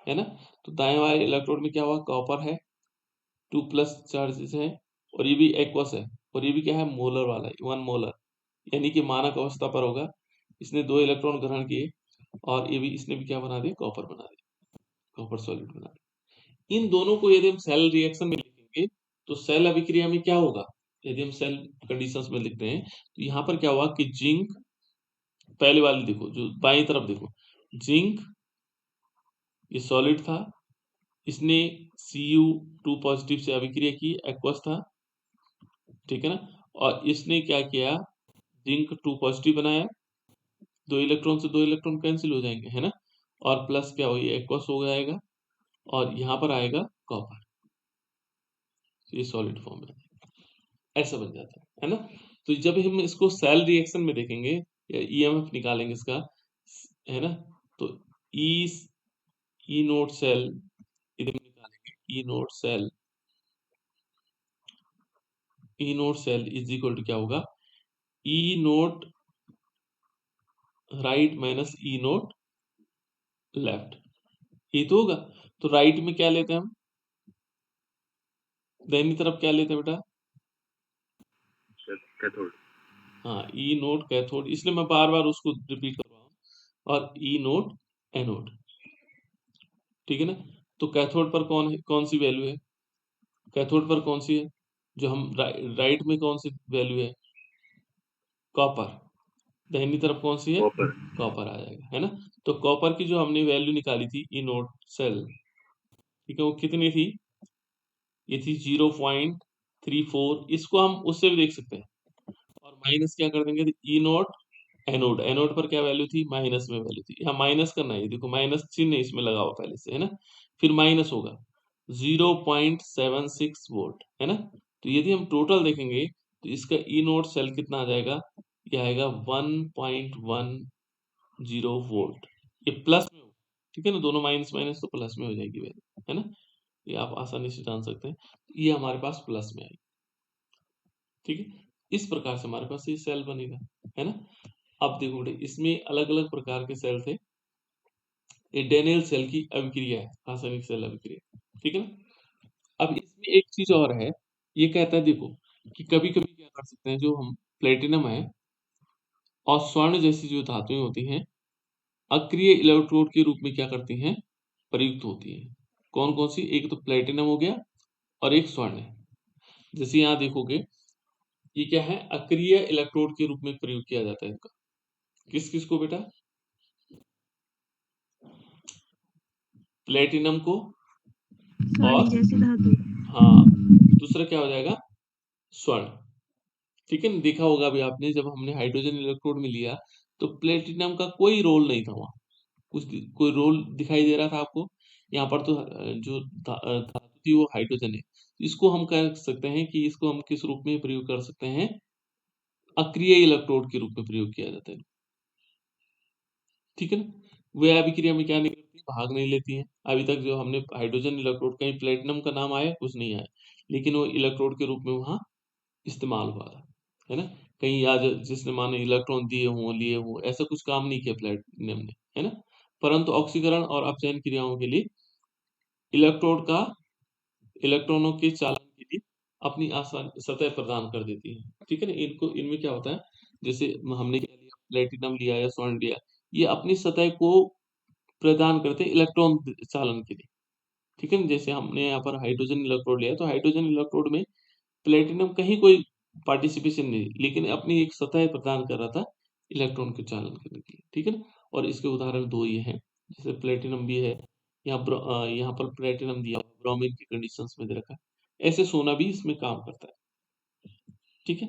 है ना। तो दाएं वाले इलेक्ट्रोड में क्या हुआ, कॉपर है, 2+ चार्जेस है, और ये भी एक्वस है, और ये भी क्या है, मोलर वाला है, 1 मोलर, यानी कि मानक अवस्था पर होगा। इसने 2 इलेक्ट्रॉन ग्रहण किए, और ये भी इसने भी क्या बना दिया, कॉपर बना दिया, कॉपर सॉलिड बना दिया। इन दोनों को यदि हम सेल रिएक्शन में लिखेंगे, तो सेल अभिक्रिया में क्या होगा, यदि हम सेल कंडीशंस में लिखते हैं, तो यहाँ पर क्या हुआ कि जिंक, पहले वाली देखो, जो बाईं तरफ देखो, जिंक ये सॉलिड था, इसने Cu2 पॉजिटिव से अभिक्रिया की, एक्वस था, ठीक है ना। और इसने क्या किया, जिंक 2 पॉजिटिव बनाया, 2 इलेक्ट्रॉन से 2 इलेक्ट्रॉन कैंसिल हो जाएंगे, है ना, और प्लस क्या हो, ये एक्वस हो जाएगा, और यहाँ पर आएगा कॉपर, ये सॉलिड फॉर्म में ऐसा बन जाता है ना। तो जब हम इसको सेल रिएक्शन में देखेंगे, या ईएमएफ निकालेंगे इसका, है ना, तो ई ई नोट सेल, इधर निकालेंगे E naught cell is equal to क्या होगा, E naught right minus E naught left, ये तो होगा। तो राइट में क्या लेते हैं हम, दाहिनी तरफ क्या लेते हैं बेटा, कैथोड। हाँ, ई नोट कैथोड, इसलिए मैं बार बार उसको रिपीट कर रहा हूँ, और ई नोट एनोड, ठीक है ना। तो कैथोड पर कौन सी वैल्यू है, कैथोड पर कौन सी है, जो हम राइट में कौन सी वैल्यू है, कॉपर, दाहिनी तरफ कौन सी है, कॉपर। कॉपर आ जाएगा, है ना। तो कॉपर की जो हमने वैल्यू निकाली थी, ई नोट सेल, ठीक है, वो कितनी थी, ये थी 0.34, इसको हम उससे भी देख सकते हैं, और माइनस क्या कर देंगे, ई नोट एनोड, एनोड पर क्या वैल्यू थी, माइनस में वैल्यू थी, यहाँ माइनस करना है, देखो माइनस चिन्ह इसमें लगा हुआ पहले से, है ना, फिर माइनस होगा 0.76 वोल्ट, है ना। तो यदि हम टोटल देखेंगे, तो इसका ई नोट सेल कितना आ जाएगा, ये आएगा 1.10 वोल्ट, ये प्लस में हो, ठीक है ना, दोनों माइनस माइनस तो प्लस में हो जाएगी वैल्यू, है ना। ये आप आसानी से जान सकते हैं, ये हमारे पास प्लस में आएगी, ठीक है। इस प्रकार से हमारे पास ये सेल बनेगा, है ना। अब देखो बेटे, इसमें अलग अलग प्रकार के सेल थे, ये डेनियल सेल की अभिक्रिया है, रासायनिक सेल अभिक्रिया, ठीक है ना। अब इसमें एक चीज और है, ये कहता है देखो, कि कभी कभी क्या कर सकते हैं, जो हम प्लेटिनम है और स्वर्ण जैसी जो धातुएं होती हैं, अक्रिय इलेक्ट्रोड के रूप में क्या करती हैं, प्रयुक्त होती हैं। कौन कौन सी, एक तो प्लेटिनम हो गया, और एक स्वर्ण है। जैसे यहाँ देखोगे, ये क्या है, अक्रिय इलेक्ट्रोड के रूप में प्रयोग किया जाता है इनका, किस किस को बेटा, प्लेटिनम को, सॉरी और जैसी धातु। हाँ, दूसरा क्या हो जाएगा, स्वर्ण, ठीक है ना। देखा होगा अभी आपने, जब हमने हाइड्रोजन इलेक्ट्रोड में लिया, तो प्लेटिनम का कोई रोल नहीं था वहां, कोई रोल दिखाई दे रहा था आपको, यहाँ पर तो जो धातु थी वो हाइड्रोजन है। इसको हम कह सकते हैं कि इसको हम किस रूप में प्रयोग कर सकते हैं, अक्रिय इलेक्ट्रोड के रूप में प्रयोग किया जाता है, ठीक है ना। वे अभिक्रिया में क्या नहीं करती, भाग नहीं लेती हैं। अभी तक जो हमने हाइड्रोजन इलेक्ट्रोड, कहीं प्लेटिनम का नाम आया, कुछ नहीं आया, लेकिन वो इलेक्ट्रोड के रूप में वहां इस्तेमाल हुआ है ना। कहीं आज जिसने माने इलेक्ट्रॉन दिए हों लिए हों, ऐसा कुछ काम नहीं किया प्लेटिनम ने, है ना। परंतु ऑक्सीकरण और अपचयन क्रियाओं के लिए इलेक्ट्रोड का, इलेक्ट्रॉनों के चालन के लिए अपनी आसान सतह प्रदान कर देती है। ठीक है ना? इनमें क्या होता है, जैसे हमने क्या लिया, प्लेटिनम लिया या स्वर्ण लिया, ये अपनी सतह को प्रदान करते हैं इलेक्ट्रॉन चालन के लिए। ठीक है ना? जैसे हमने यहाँ पर हाइड्रोजन इलेक्ट्रोड लिया, तो हाइड्रोजन इलेक्ट्रोड में प्लेटिनम कहीं कोई पार्टिसिपेशन नहीं, लेकिन अपनी एक सतह प्रदान कर रहा था इलेक्ट्रॉन के चालन करने के लिए। ठीक है ना? और इसके उदाहरण 2 ये हैं, जैसे प्लेटिनम भी है, यहाँ पर प्लेटिनम दिया हुआ है, ब्रोमीन की कंडीशंस में दे रखा है। ऐसे सोना भी इसमें काम करता है। ठीक है?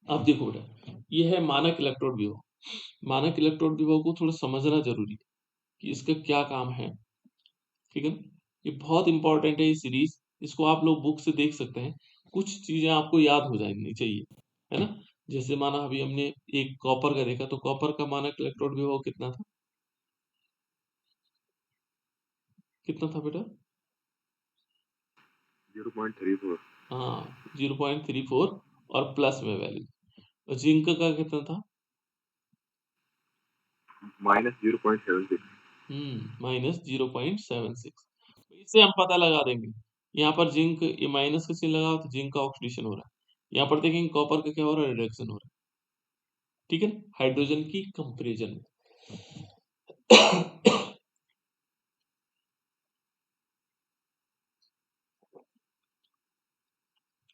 अब देखो बेटा, ये है मानक इलेक्ट्रोड विभव। मानक इलेक्ट्रोड विभव को थोड़ा समझना ज़रूरी है कि इसका क्या काम है। ठीक है ना? ये बहुत इंपॉर्टेंट है ये सीरीज, इसको आप लोग बुक से देख सकते हैं। कुछ चीजें आपको याद हो जानी चाहिए, है ना? जैसे माना अभी हमने एक कॉपर का देखा, तो कॉपर का मानक इलेक्ट्रोड विभव कितना था? कितना था बेटा? 0.34 हाँ, 0.34 और प्लस में वैल्यू। और जिंक का कितना था? -0.76 -0.76। इससे हम पता लगा देंगे। यहाँ पर जिंक, ये माइनस का चिन्ह लगा हो तो जिंक का ऑक्सीडेशन हो रहा है। यहाँ पर देखेंगे कॉपर का क्या हो रहा है, रिडक्शन हो रहा है। ठीक है ना? हाइड्रोजन की कंपैरिजन में।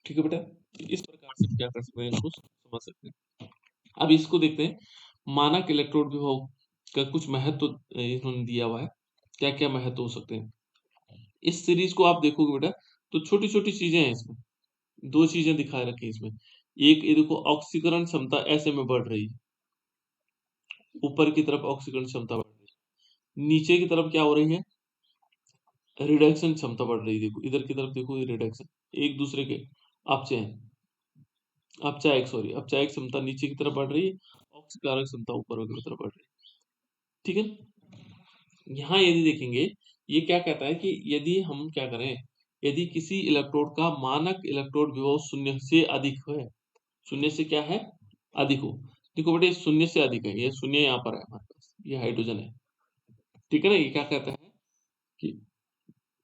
ठीक है बेटा, इस प्रकार से हम क्या कर सकते हैं, इसको समझ सकते हैं। अब इसको देखते हैं, मानक इलेक्ट्रोड विभव का कुछ महत्व इन्होंने दिया हुआ है। क्या क्या महत्व हो सकते हैं इस सीरीज को आप देखोगे बेटा, तो छोटी छोटी चीजें हैं इसमें। दो चीजें दिखाए रखी हैं इसमें। एक ये देखो, ऑक्सीकरण क्षमता ऐसे में बढ़ रही है, ऊपर की तरफ ऑक्सीकरण क्षमता बढ़ रही है, नीचे की तरफ क्या हो रही है, रिडक्शन क्षमता बढ़ रही है। देखो इधर की तरफ देखो, ये रिडक्शन, एक दूसरे के अपचयन, अपचायक क्षमता नीचे की तरफ बढ़ रही है, ऑक्सीकारक क्षमता ऊपर की तरफ बढ़ रही है। ठीक है? यहाँ यदि देखेंगे, ये क्या कहता है कि यदि हम क्या करें, यदि किसी इलेक्ट्रोड का मानक इलेक्ट्रोड विभव शून्य से अधिक है, शून्य से क्या है, अधिक हो। देखो बेटे, शून्य से अधिक है, ये शून्य यहाँ पर है हमारे पास, ये हाइड्रोजन है। ठीक है ना? ये क्या कहता है कि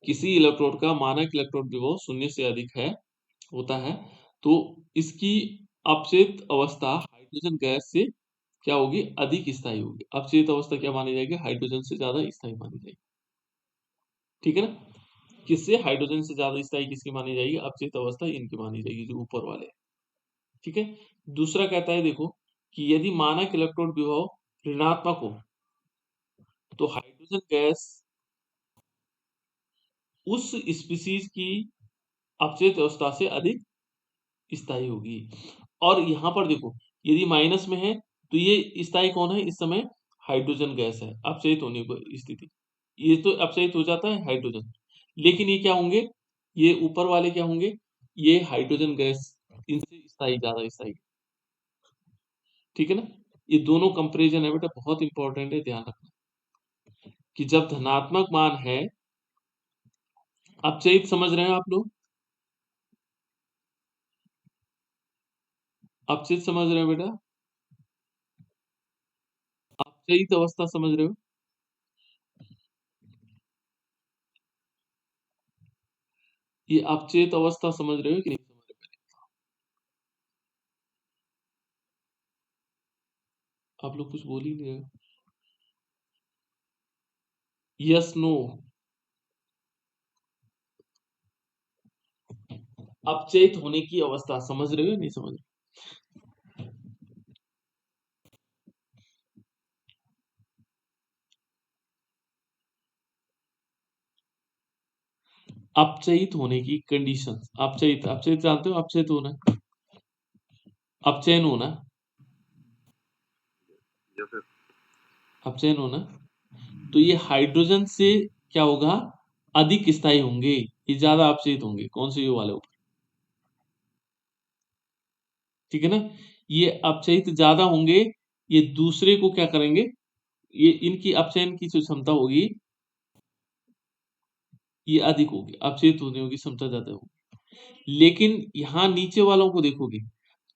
किसी इलेक्ट्रोड का मानक इलेक्ट्रोड विभव शून्य से अधिक है, होता है, तो इसकी अपचयित अवस्था हाइड्रोजन गैस से क्या होगी, अधिक स्थायी होगी। अपचयित अवस्था क्या मानी जाएगी, हाइड्रोजन से ज्यादा स्थायी मानी जाएगी। ठीक है ना? किससे, हाइड्रोजन से ज्यादा स्थायी किसकी मानी जाएगी, अपचयित अवस्था इनकी मानी जाएगी, जो ऊपर वाले हैं। ठीक है? दूसरा कहता है देखो, कि यदि मानक इलेक्ट्रोड विभव ऋणात्मक हो, तो हाइड्रोजन गैस उस स्पीसीज की अपचयित अवस्था से अधिक स्थायी होगी। और यहाँ पर देखो, यदि माइनस में है, तो ये स्थायी कौन है इस समय, हाइड्रोजन गैस है, अपचयित होने की स्थिति। ये तो अपचयित हो जाता है हाइड्रोजन, लेकिन ये क्या होंगे, ये ऊपर वाले क्या होंगे, ये हाइड्रोजन गैस इनसे स्थायी, ज्यादा स्थायी। ठीक है ना? ये दोनों कंपेरिजन है बेटा, बहुत इंपॉर्टेंट है, ध्यान रखना कि जब धनात्मक मान है, अपचयित समझ रहे हैं आप लोग, अपचयित समझ रहे हो बेटा, अपचयित अवस्था समझ रहे हो, ये अपचयित अवस्था समझ रहे हो कि नहीं समझ रहे हो? आप लोग कुछ बोल ही नहीं रहे। यस नो, अपचयित होने की अवस्था समझ रहे हो या नहीं समझ रहे? अपचयित होने की कंडीशन, अपचयित, अपचयित जानते हो, अपचयित होना, अपचयन होना, या फिर अपचयन होना, तो ये हाइड्रोजन से क्या होगा, अधिक स्थायी होंगे, ये ज्यादा अपचयित होंगे। कौन से, ये वाले ऊपर। ठीक है ना? ये अपचयित ज्यादा होंगे, ये दूसरे को क्या करेंगे, ये इनकी अपचयन की जो क्षमता होगी, ये अधिक होगी, अपचयित होने की क्षमता ज्यादा होगी। लेकिन यहाँ नीचे वालों को देखोगे,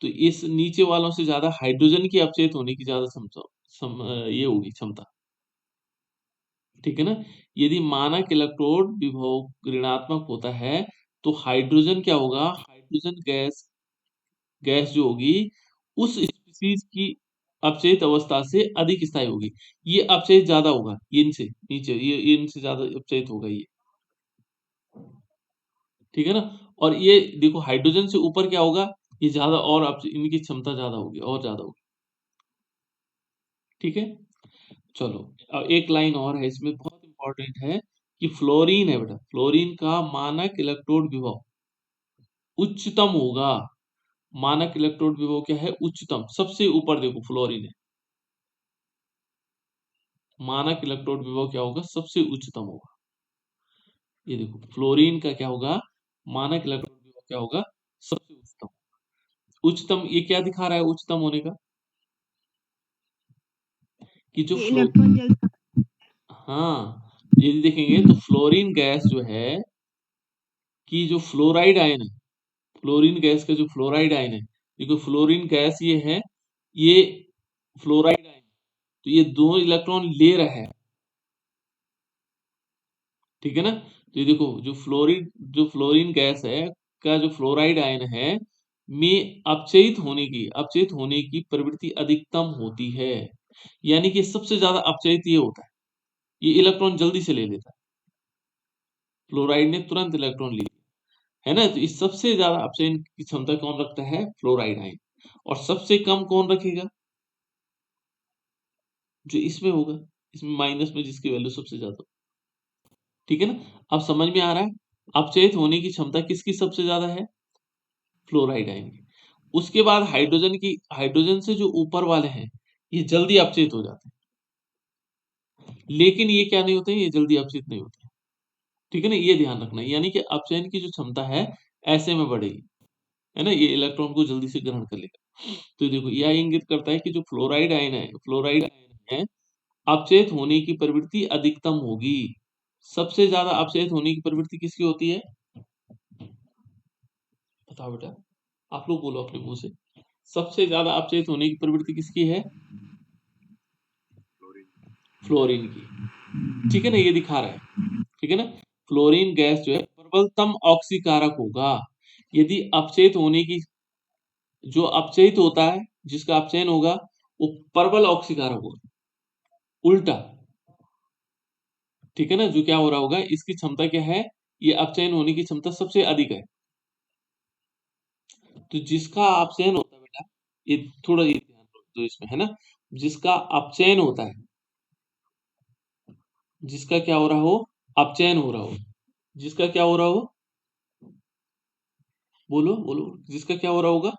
तो इस नीचे वालों से ज्यादा हाइड्रोजन की अपचयित होने की ज्यादा क्षमता, ये होगी क्षमता। ठीक है ना? यदि मानक इलेक्ट्रोड विभव ऋणात्मक होता है, तो हाइड्रोजन क्या होगा, हाइड्रोजन गैस जो होगी उस स्पीसीज की अपचयित अवस्था से अधिक स्थायी होगी। ये अपचयित ज्यादा होगा, इनसे नीचे, ये इनसे ज्यादा अपचयित होगा ये, ठीक है ना। और ये देखो हाइड्रोजन से ऊपर क्या होगा, ये ज्यादा और इनकी क्षमता ज्यादा होगी, और ज्यादा होगी, ठीक है। चलो अब एक लाइन और है इसमें, बहुत इंपॉर्टेंट है कि फ्लोरीन है बेटा, फ्लोरीन का मानक इलेक्ट्रोड विभव उच्चतम होगा। मानक इलेक्ट्रोड विभव क्या है, उच्चतम, सबसे ऊपर देखो फ्लोरीन है, मानक इलेक्ट्रोड विभव क्या होगा, सबसे उच्चतम होगा। ये देखो फ्लोरीन का क्या होगा, मानक इलेक्ट्रोड विभव क्या होगा, सबसे उच्चतम। उच्चतम ये क्या दिखा रहा है उच्चतम होने का, कि जो ये फ्लो इलेक्ट्रॉन जल्दी हाँ, यदि देखेंगे तो फ्लोरीन गैस जो है, कि जो फ्लोराइड आयन है, फ्लोरीन गैस का जो फ्लोराइड आयन है, देखो फ्लोरीन गैस ये है, ये फ्लोराइड आयन, तो ये दो इलेक्ट्रॉन ले रहा है, ठीक है ना। तो ये देखो जो फ्लोरीन गैस है का जो फ्लोराइड आयन है में अपचयित होने की प्रवृत्ति अधिकतम होती है, यानी कि सबसे ज्यादा अपचयित ये होता है, ये इलेक्ट्रॉन जल्दी से ले लेता है, फ्लोराइड ने तुरंत इलेक्ट्रॉन ले, है ना। तो इस सबसे ज्यादा अपचयन की क्षमता कौन रखता है, फ्लोराइड आयन, और सबसे कम कौन रखेगा, जो इसमें होगा, इसमें माइनस में जिसकी वैल्यू सबसे ज्यादा, ठीक है ना। अब समझ में आ रहा है, अपचयित होने की क्षमता किसकी सबसे ज्यादा है, फ्लोराइड आयन की। उसके बाद हाइड्रोजन से जो ऊपर वाले हैं ये जल्दी अपचयित हो जाते हैं, लेकिन ये क्या नहीं होते, ये जल्दी अपचयित नहीं होते, ठीक है ना। ये ध्यान रखना, यानी कि अपचयन की जो क्षमता है ऐसे में बढ़ेगी, है ना, ये इलेक्ट्रॉन को जल्दी से ग्रहण कर लेगा। तो देखो यह इंगित करता है कि जो फ्लोराइड आयन है अपचयित होने की प्रवृत्ति अधिकतम होगी। सबसे ज्यादा अपचयित होने की प्रवृत्ति किसकी होती है, बताओ बेटा, आप लोग बोलो अपने मुंह से, सबसे ज्यादा अपचयित होने की प्रवृत्ति किसकी है, फ्लोरीन। फ्लोरीन की, ठीक है ना, ये दिखा रहा है, ठीक है ना। फ्लोरीन गैस जो है प्रबलतम ऑक्सीकारक होगा, यदि अपचयित होने की, जो अपचयित होता है जिसका अपचयन होगा वो प्रबल ऑक्सीकारक होगा, उल्टा, ठीक है ना। जो क्या हो रहा होगा, इसकी क्षमता क्या है, ये अपचयन होने की क्षमता सबसे अधिक है। तो जिसका अपचयन होता है बेटा, ये थोड़ा ये ध्यान दो इसमें, है ना, जिसका अपचयन होता है, जिसका क्या हो रहा हो, अपचयन हो रहा हो, जिसका क्या हो रहा हो, बोलो बोलो, जिसका क्या हो रहा होगा,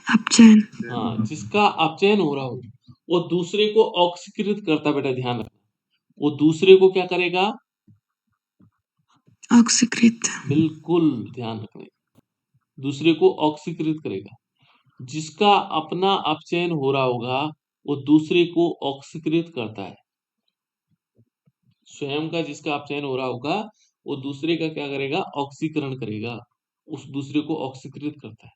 अपचयन हाँ, जिसका अपचयन हो रहा हो वो दूसरे को ऑक्सीकृत करता, बेटा ध्यान रखना, वो दूसरे को क्या करेगा, ऑक्सीकृत बिल्कुल ध्यान रखना, दूसरे को ऑक्सीकृत करेगा। जिसका अपना अपचयन हो रहा होगा वो दूसरे को ऑक्सीकृत करता है, स्वयं का जिसका अपचयन हो रहा होगा वो दूसरे का क्या करेगा, ऑक्सीकरण करेगा, उस दूसरे को ऑक्सीकृत करता है।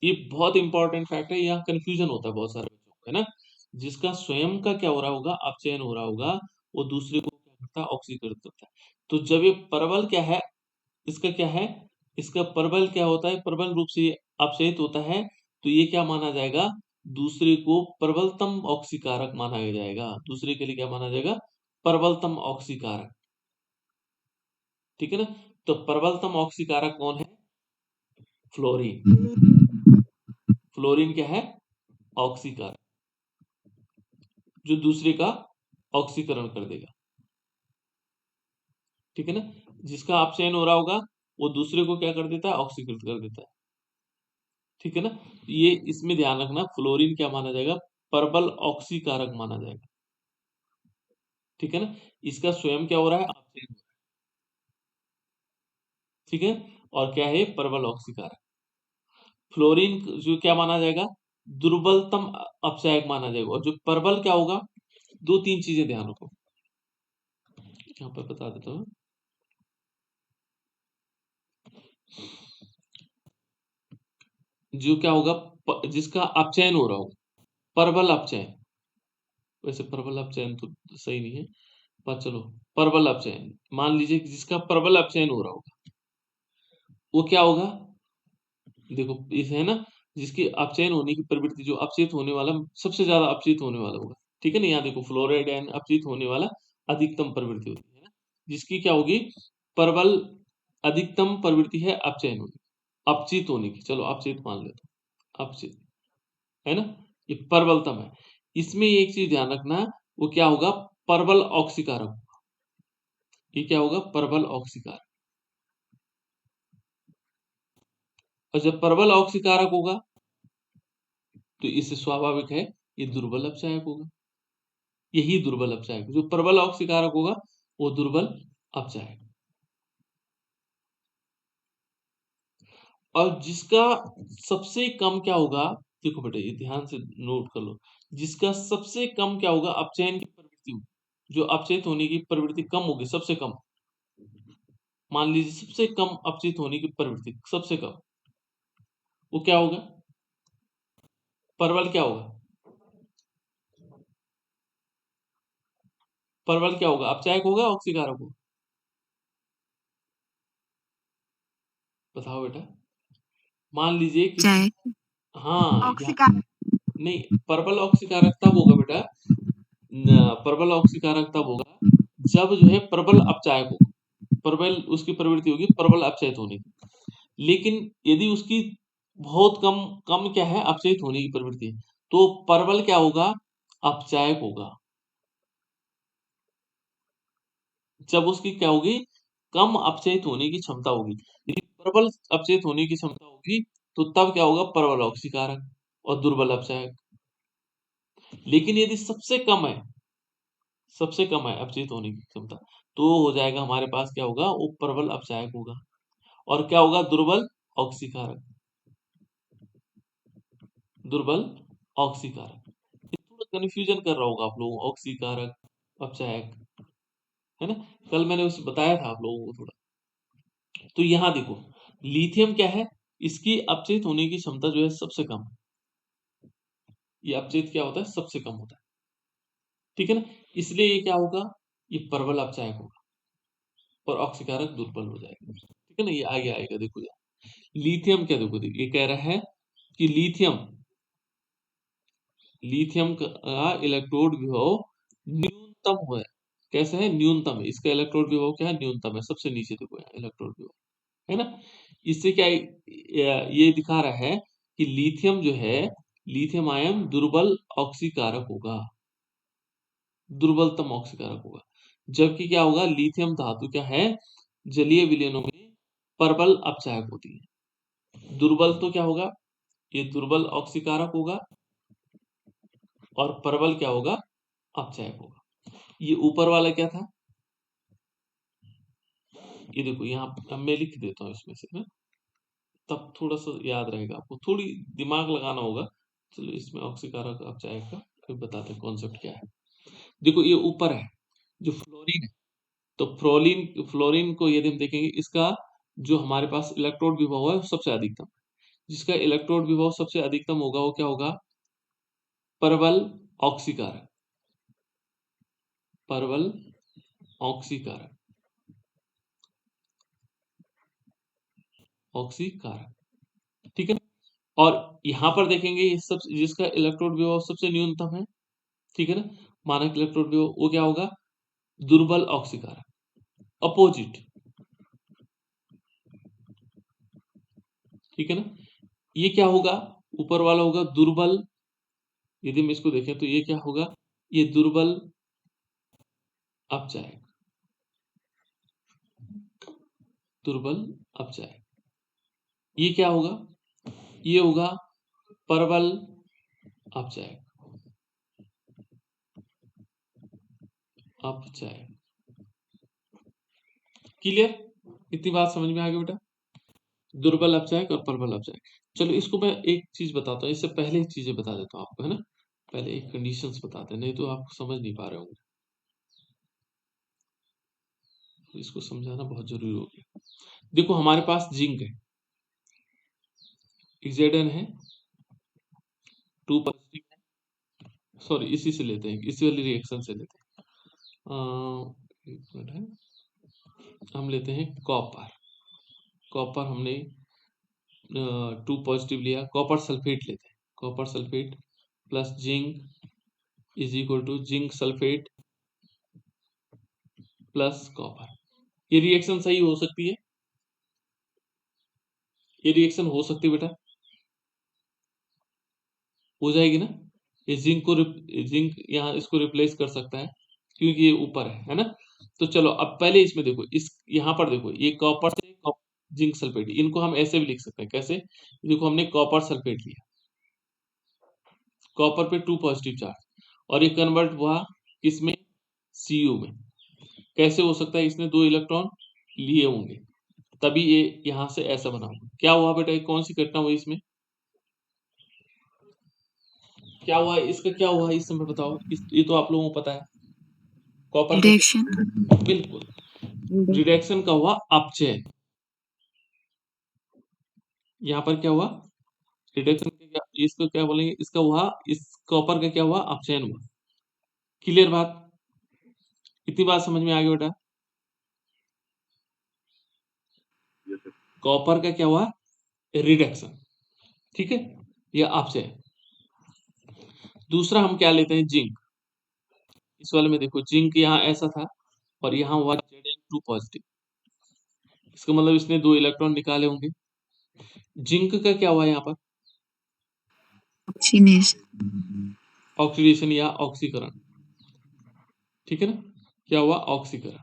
ये बहुत इंपॉर्टेंट फैक्ट है, यहाँ कंफ्यूजन होता है बहुत सारे बच्चों को, है ना। जिसका स्वयं का क्या हो रहा होगा, अपचयन हो रहा होगा, वो दूसरे को क्या करता है, ऑक्सीकृत करता है। तो जब ये प्रबल क्या है, इसका क्या है, इसका प्रबल क्या होता है, प्रबल रूप से ये अपचयित होता है, तो ये क्या माना जाएगा, दूसरे को प्रबलतम ऑक्सीकारक माना जाएगा, दूसरे के लिए क्या माना जाएगा, प्रबलतम ऑक्सीकारक, ठीक है ना। तो प्रबलतम ऑक्सीकारक कौन है, फ्लोरीन, फ्लोरीन क्या है, ऑक्सीकारक, जो दूसरे का ऑक्सीकरण कर देगा, ठीक है ना। जिसका अपचयन हो रहा होगा वो दूसरे को क्या कर देता है, ऑक्सीकृत कर देता है, ठीक है ना। ये इसमें ध्यान रखना, फ्लोरीन क्या माना जाएगा, प्रबल ऑक्सीकारक माना जाएगा, ठीक है ना। इसका स्वयं क्या हो रहा है, अपचयन, ठीक है, और क्या है, प्रबल ऑक्सीकारक। फ्लोरीन जो क्या माना जाएगा, दुर्बलतम अपचायक माना जाएगा, और जो प्रबल क्या होगा, दो तीन चीजें ध्यान रखो, यहाँ पर बता देता हूँ। जो क्या होगा, जिसका अपचयन हो रहा हो, प्रबल अपचयन, वैसे प्रबल अपचयन तो सही नहीं है, पर चलो, प्रबल अपचयन मान लीजिए कि जिसका प्रबल अपचयन हो रहा होगा, वो क्या होगा, देखो इस है ना, जिसकी अपचयन होने की प्रवृत्ति, जो अपचयित होने वाला सबसे ज्यादा अपचयित होने वाला होगा, ठीक है ना। यहाँ देखो फ्लोराइड आयन अपचयित होने वाला अधिकतम प्रवृत्ति होती है ना, जिसकी क्या होगी, प्रबल अधिकतम प्रवृत्ति है अपचयन होने की, अपचित होने की, चलो अपचित मान लेते हैं, अपचित है ना, ये प्रबलतम है। इसमें एक चीज ध्यान रखना, वो क्या होगा, प्रबल ऑक्सीकारक, ये क्या होगा, प्रबल ऑक्सीकारक। और जब प्रबल ऑक्सीकारक होगा तो इससे स्वाभाविक है ये दुर्बल अपचायक होगा, यही दुर्बल अपचायक, जो प्रबल ऑक्सीकारक होगा वो दुर्बल अपचायक। और जिसका सबसे कम क्या होगा, देखो बेटा ये ध्यान से नोट कर लो, जिसका सबसे कम क्या होगा, अपचयन की प्रवृत्ति होगी, जो अपचयित होने की प्रवृत्ति कम होगी, सबसे कम, मान लीजिए सबसे कम अपचयित होने की प्रवृत्ति सबसे कम, वो क्या होगा, प्रबल क्या होगा, प्रबल क्या होगा, अपचायक होगा ऑक्सीकारक होगा, बताओ बेटा। मान लीजिए कि चाय हाँ या ऑक्सीकारक नहीं, प्रबल ऑक्सीकारक तब होगा बेटा, प्रबल ऑक्सीकारक तब होगा जब जो है प्रबल अपचायक होगा, प्रबल उसकी प्रवृत्ति होगी प्रबल अपचयित होने की। लेकिन यदि उसकी बहुत कम, कम क्या है, अपचयित होने की प्रवृत्ति, तो प्रबल क्या होगा, अपचायक होगा। जब उसकी क्या होगी, कम अपचयित होने की क्षमता होगी, यदि प्रबल अपचयित होने की क्षमता होगी तो तब क्या होगा, प्रबल ऑक्सीकारक और दुर्बल अपचायक। लेकिन यदि सबसे कम है अपचयित होने की क्षमता, तो हो जाएगा हमारे पास क्या होगा, वो प्रबल अपचायक होगा। और क्या होगा, दुर्बल ऑक्सीकारक, दुर्बल ऑक्सीकारक। ये थोड़ा कंफ्यूजन कर रहा होगा आप लोगों को, ऑक्सीकारक अपचायक, है ना, कल मैंने उसे बताया था आप लोगों को थोड़ा। तो यहाँ देखो, लिथियम क्या है, इसकी अपचयित होने की क्षमता जो है सबसे कम है, ये अपचयित क्या होता है, सबसे कम होता है, ठीक है ना। इसलिए ये क्या होगा, ये प्रबल अपचायक होगा और ऑक्सीकारक दुर्बल हो जाएगा, ठीक है ना। ये आगे आएगा, देखो यार लिथियम क्या, देखो देखो ये कह रहा है कि लिथियम, लिथियम का इलेक्ट्रोड विभव न्यूनतम है, कैसे है, न्यूनतम है, इसका इलेक्ट्रोड विभव क्या है, न्यूनतम है, सबसे नीचे देखो यहाँ इलेक्ट्रोड विभव, है ना। इससे क्या ये दिखा रहा है कि लिथियम जो है, लिथियम आयन दुर्बल ऑक्सीकारक होगा, दुर्बलतम ऑक्सीकारक होगा। जबकि क्या होगा, लिथियम धातु क्या है, जलीय विलयनों में प्रबल अपचायक होती है। दुर्बल तो क्या होगा, ये दुर्बल ऑक्सीकारक होगा और प्रबल क्या होगा, अपचायक होगा। ये ऊपर वाला क्या था, ये देखो यहाँ मैं लिख देता हूँ इसमें से ना, तब थोड़ा सा याद रहेगा, आपको थोड़ी दिमाग लगाना होगा। चलो इसमें ऑक्सीकारक अपचायक का फिर बताते हैं कॉन्सेप्ट क्या है। देखो ये ऊपर है जो फ्लोरीन है, तो फ्लोरीन, फ्लोरीन को यदि हम देखेंगे, इसका जो हमारे पास इलेक्ट्रोड विभव है वो सबसे अधिकतम, जिसका इलेक्ट्रोड विभव सबसे अधिकतम होगा वो क्या होगा, प्रबल ऑक्सीकारक, प्रबल ऑक्सीकारक, ऑक्सीकारक, ठीक है। और यहाँ पर देखेंगे ये सब, जिसका इलेक्ट्रोड विभव सबसे न्यूनतम है, ठीक है ना, मानक इलेक्ट्रोड विभव, वो क्या होगा, दुर्बल ऑक्सीकारक, अपोजिट, ठीक है ना। ये क्या होगा, ऊपर वाला होगा दुर्बल, यदि हम इसको देखें तो ये क्या होगा, ये दुर्बल अपचायक, दुर्बल अपचायक। ये क्या होगा, ये होगा प्रबल अपचायक, अपचायक, क्लियर, इतनी बात समझ में आ गई बेटा, दुर्बल अपचायक और प्रबल अपचायक। चलो इसको मैं एक चीज बताता हूँ, इससे पहले एक चीजें बता देता हूँ आपको, है ना, पहले एक कंडीशंस बताते हैं, नहीं तो आप समझ नहीं पा रहे होंगे, तो इसको समझाना बहुत जरूरी हो गया। देखो हमारे पास जिंक है, Zn है 2 पॉजिटिव है, सॉरी इसी से लेते हैं, इसी वाली रिएक्शन से लेते हैं, एक मिनट है, हम लेते हैं कॉपर, कॉपर हमने 2 पॉजिटिव लिया, कॉपर सल्फेट लेते हैं, copper sulphate plus zinc is equal to zinc sulphate plus copper. ये रिएक्शन सही हो सकती है, ये रिएक्शन हो सकती है बेटा, हो जाएगी ना। ये जिंक यहाँ इसको रिप्लेस कर सकता है क्योंकि ये ऊपर है ना। तो चलो अब पहले इसमें देखो, इस यहाँ पर देखो, ये कॉपर से जिंक सल्फेट, इनको हम ऐसे भी लिख सकते हैं, कैसे? देखो हमने कॉपर सल्फेट लिया, कॉपर पे 2 पॉजिटिव चार्ज और ये कन्वर्ट हुआ किसमें? Cu में। कैसे हो सकता है? इसने 2 इलेक्ट्रॉन लिए होंगे तभी ये यहाँ से ऐसा बना होगा। क्या हुआ बेटा? कौन सी घटना हुई इसमें? क्या हुआ इसका? क्या हुआ इस समय बताओ? ये तो आप लोगों को पता है। Copper reduction. बिल्कुल, रिडक्शन का हुआ अपचयन। यहाँ पर क्या हुआ? रिडक्शन का क्या, इसको क्या बोलेंगे? इसका हुआ, इस कॉपर का क्या हुआ? अपचयन हुआ। क्लियर बात? इतनी बात समझ में आ गई बेटा? Yes, sir. कॉपर का क्या हुआ? रिडक्शन, ठीक है, या अपचयन। दूसरा हम क्या लेते हैं? जिंक। इस वाले में देखो, जिंक यहाँ ऐसा था और यहाँ हुआ Zn2 पॉजिटिव, इसका मतलब इसने 2 इलेक्ट्रॉन निकाले होंगे। जिंक का क्या हुआ यहाँ पर? ऑक्सीनेशन। ऑक्सीडेशन या ऑक्सीकरण, ठीक है ना। क्या हुआ? ऑक्सीकरण।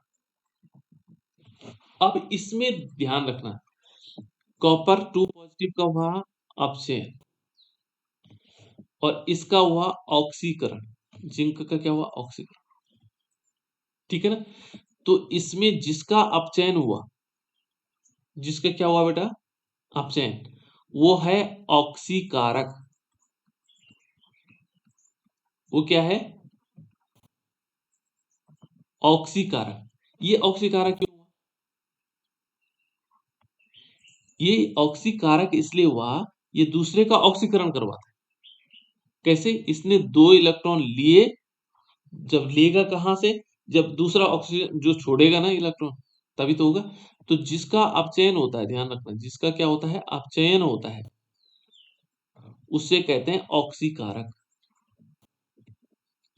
अब इसमें ध्यान रखना, कॉपर 2 पॉजिटिव का हुआ अपचयन और इसका हुआ ऑक्सीकरण, जिंक का क्या हुआ? ऑक्सीकरण, ठीक है ना। तो इसमें जिसका अपचयन हुआ, जिसका क्या हुआ बेटा? अपचयन, वो है ऑक्सीकारक। वो क्या है? ऑक्सीकारक। ये ऑक्सीकारक क्यों हुआ? ये ऑक्सीकारक इसलिए हुआ, ये दूसरे का ऑक्सीकरण करवाता है। कैसे? इसने 2 इलेक्ट्रॉन लिए, जब लेगा कहां से? जब दूसरा ऑक्सीजन जो छोड़ेगा ना इलेक्ट्रॉन, तभी तो होगा। तो जिसका अपचयन होता है, ध्यान रखना, जिसका क्या होता है? अपचयन होता है, उससे कहते हैं ऑक्सीकारक।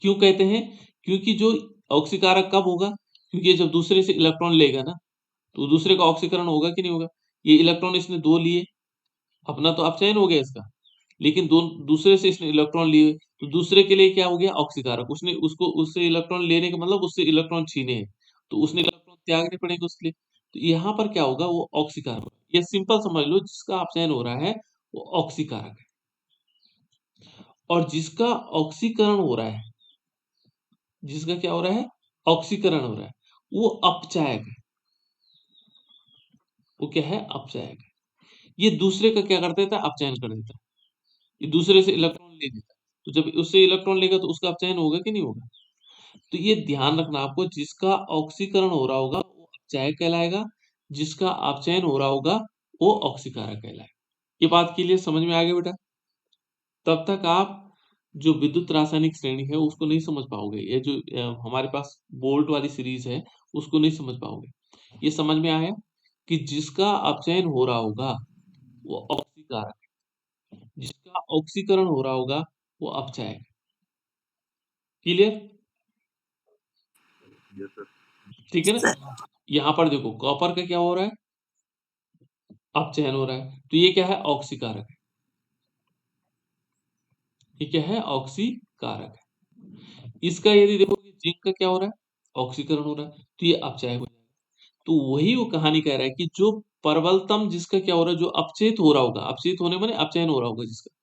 क्यों कहते हैं? क्योंकि जो ऑक्सीकारक कब होगा? क्योंकि जब दूसरे से इलेक्ट्रॉन लेगा ना, तो दूसरे का ऑक्सीकरण होगा कि नहीं होगा? ये इलेक्ट्रॉन इसने 2 लिए, अपना तो अपचयन हो गया इसका, लेकिन दूसरे से इसने इलेक्ट्रॉन लिए, तो दूसरे के लिए क्या हो गया? ऑक्सीकारक। उसने उसको उससे इलेक्ट्रॉन लेने का मतलब उससे इलेक्ट्रॉन छीने हैं, तो उसने इलेक्ट्रॉन त्यागने पड़ेंगे उसके लिए। तो यहाँ पर क्या होगा? वो ऑक्सीकारक होगा। ये सिंपल समझ लो, जिसका अपचयन हो रहा है वो ऑक्सीकारक है, और जिसका ऑक्सीकरण हो रहा है, जिसका क्या हो रहा है? ऑक्सीकरण हो रहा है, वो अपचायक है। वो क्या है? अपचायक है। ये दूसरे का क्या कर देता है? अपचयन कर देता है। ये दूसरे से इलेक्ट्रॉन ले लेता है, तो जब उससे इलेक्ट्रॉन लेगा तो उसका अपचयन होगा कि नहीं होगा? तो ये ध्यान रखना आपको, जिसका ऑक्सीकरण हो रहा होगा वो अपचायक कहलाएगा, जिसका अपचयन हो रहा होगा वो ऑक्सीकारक कहलाएगा। ये बात क्लियर समझ में आ गई बेटा? तब तक आप जो विद्युत रासायनिक श्रेणी है उसको नहीं समझ पाओगे। ये जो हमारे पास बोल्ट वाली सीरीज है उसको नहीं समझ पाओगे। ये समझ में आया कि जिसका अपचयन हो रहा होगा वो ऑक्सीकारक, जिसका ऑक्सीकरण हो रहा होगा वो अपचायक। क्लियर? Yes, sir. ठीक है ना। यहाँ पर देखो, कॉपर का क्या हो रहा है? अपचयन हो रहा है, तो ये क्या है? ऑक्सीकारक है। ये क्या है? ऑक्सीकारक है। इसका यदि देखोगे, जिंक का क्या हो रहा है? ऑक्सीकरण हो रहा है, तो ये अपचायक हो जाएगा। तो वही वो कहानी कह रहा है कि जो प्रबलतम, जिसका क्या हो रहा है? जो अपचेत हो रहा होगा, अपचेत होने माने अपचयन हो रहा होगा जिसका,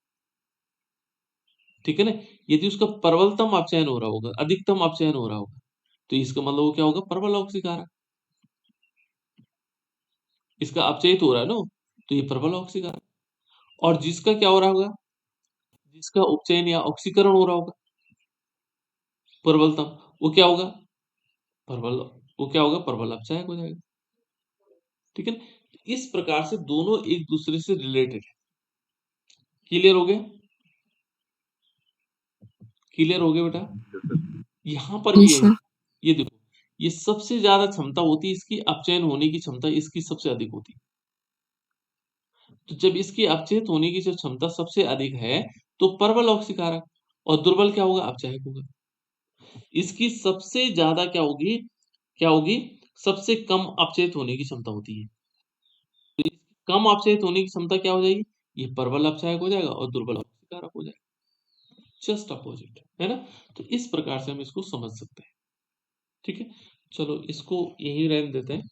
ठीक है ना। यदि उसका प्रबलतम अपचयन हो रहा होगा, अधिकतम अपचयन हो रहा होगा, तो इसका मतलब वो क्या होगा? प्रबल ऑक्सीकारक। इसका अपचयित हो रहा है ना, तो ये प्रबल ऑक्सीकारक। और जिसका क्या हो रहा होगा? जिसका उपचयन या ऑक्सीकरण हो रहा होगा, प्रबलतम, वो क्या होगा? प्रबल, वो क्या होगा? प्रबल अपचायक हो जाएगा, ठीक है ना। इस प्रकार से दोनों एक दूसरे से रिलेटेड है। क्लियर हो गया? क्लियर हो गया बेटा? Yes, sir. यहां पर भी यस यही, सर। ये देखो, ये सबसे ज्यादा क्षमता होती है इसकी, अपचयन होने की क्षमता इसकी सबसे अधिक होती है। तो जब इसकी अपचयित होने की जो क्षमता सबसे अधिक है तो प्रबल ऑक्सीकारक, और दुर्बल क्या होगा? अपचायक होगा। इसकी सबसे ज्यादा क्या होगी? सबसे कम अपचयित होने की क्षमता होती है। कम अपचयित होने की क्षमता क्या हो जाएगी? ये प्रबल अपचायक हो जाएगा और दुर्बल ऑक्सीकारक हो जाएगा। जस्ट अपोजिट, है ना? तो इस प्रकार से हम इसको समझ सकते हैं। ठीक है, चलो इसको यहीं रहने देते हैं।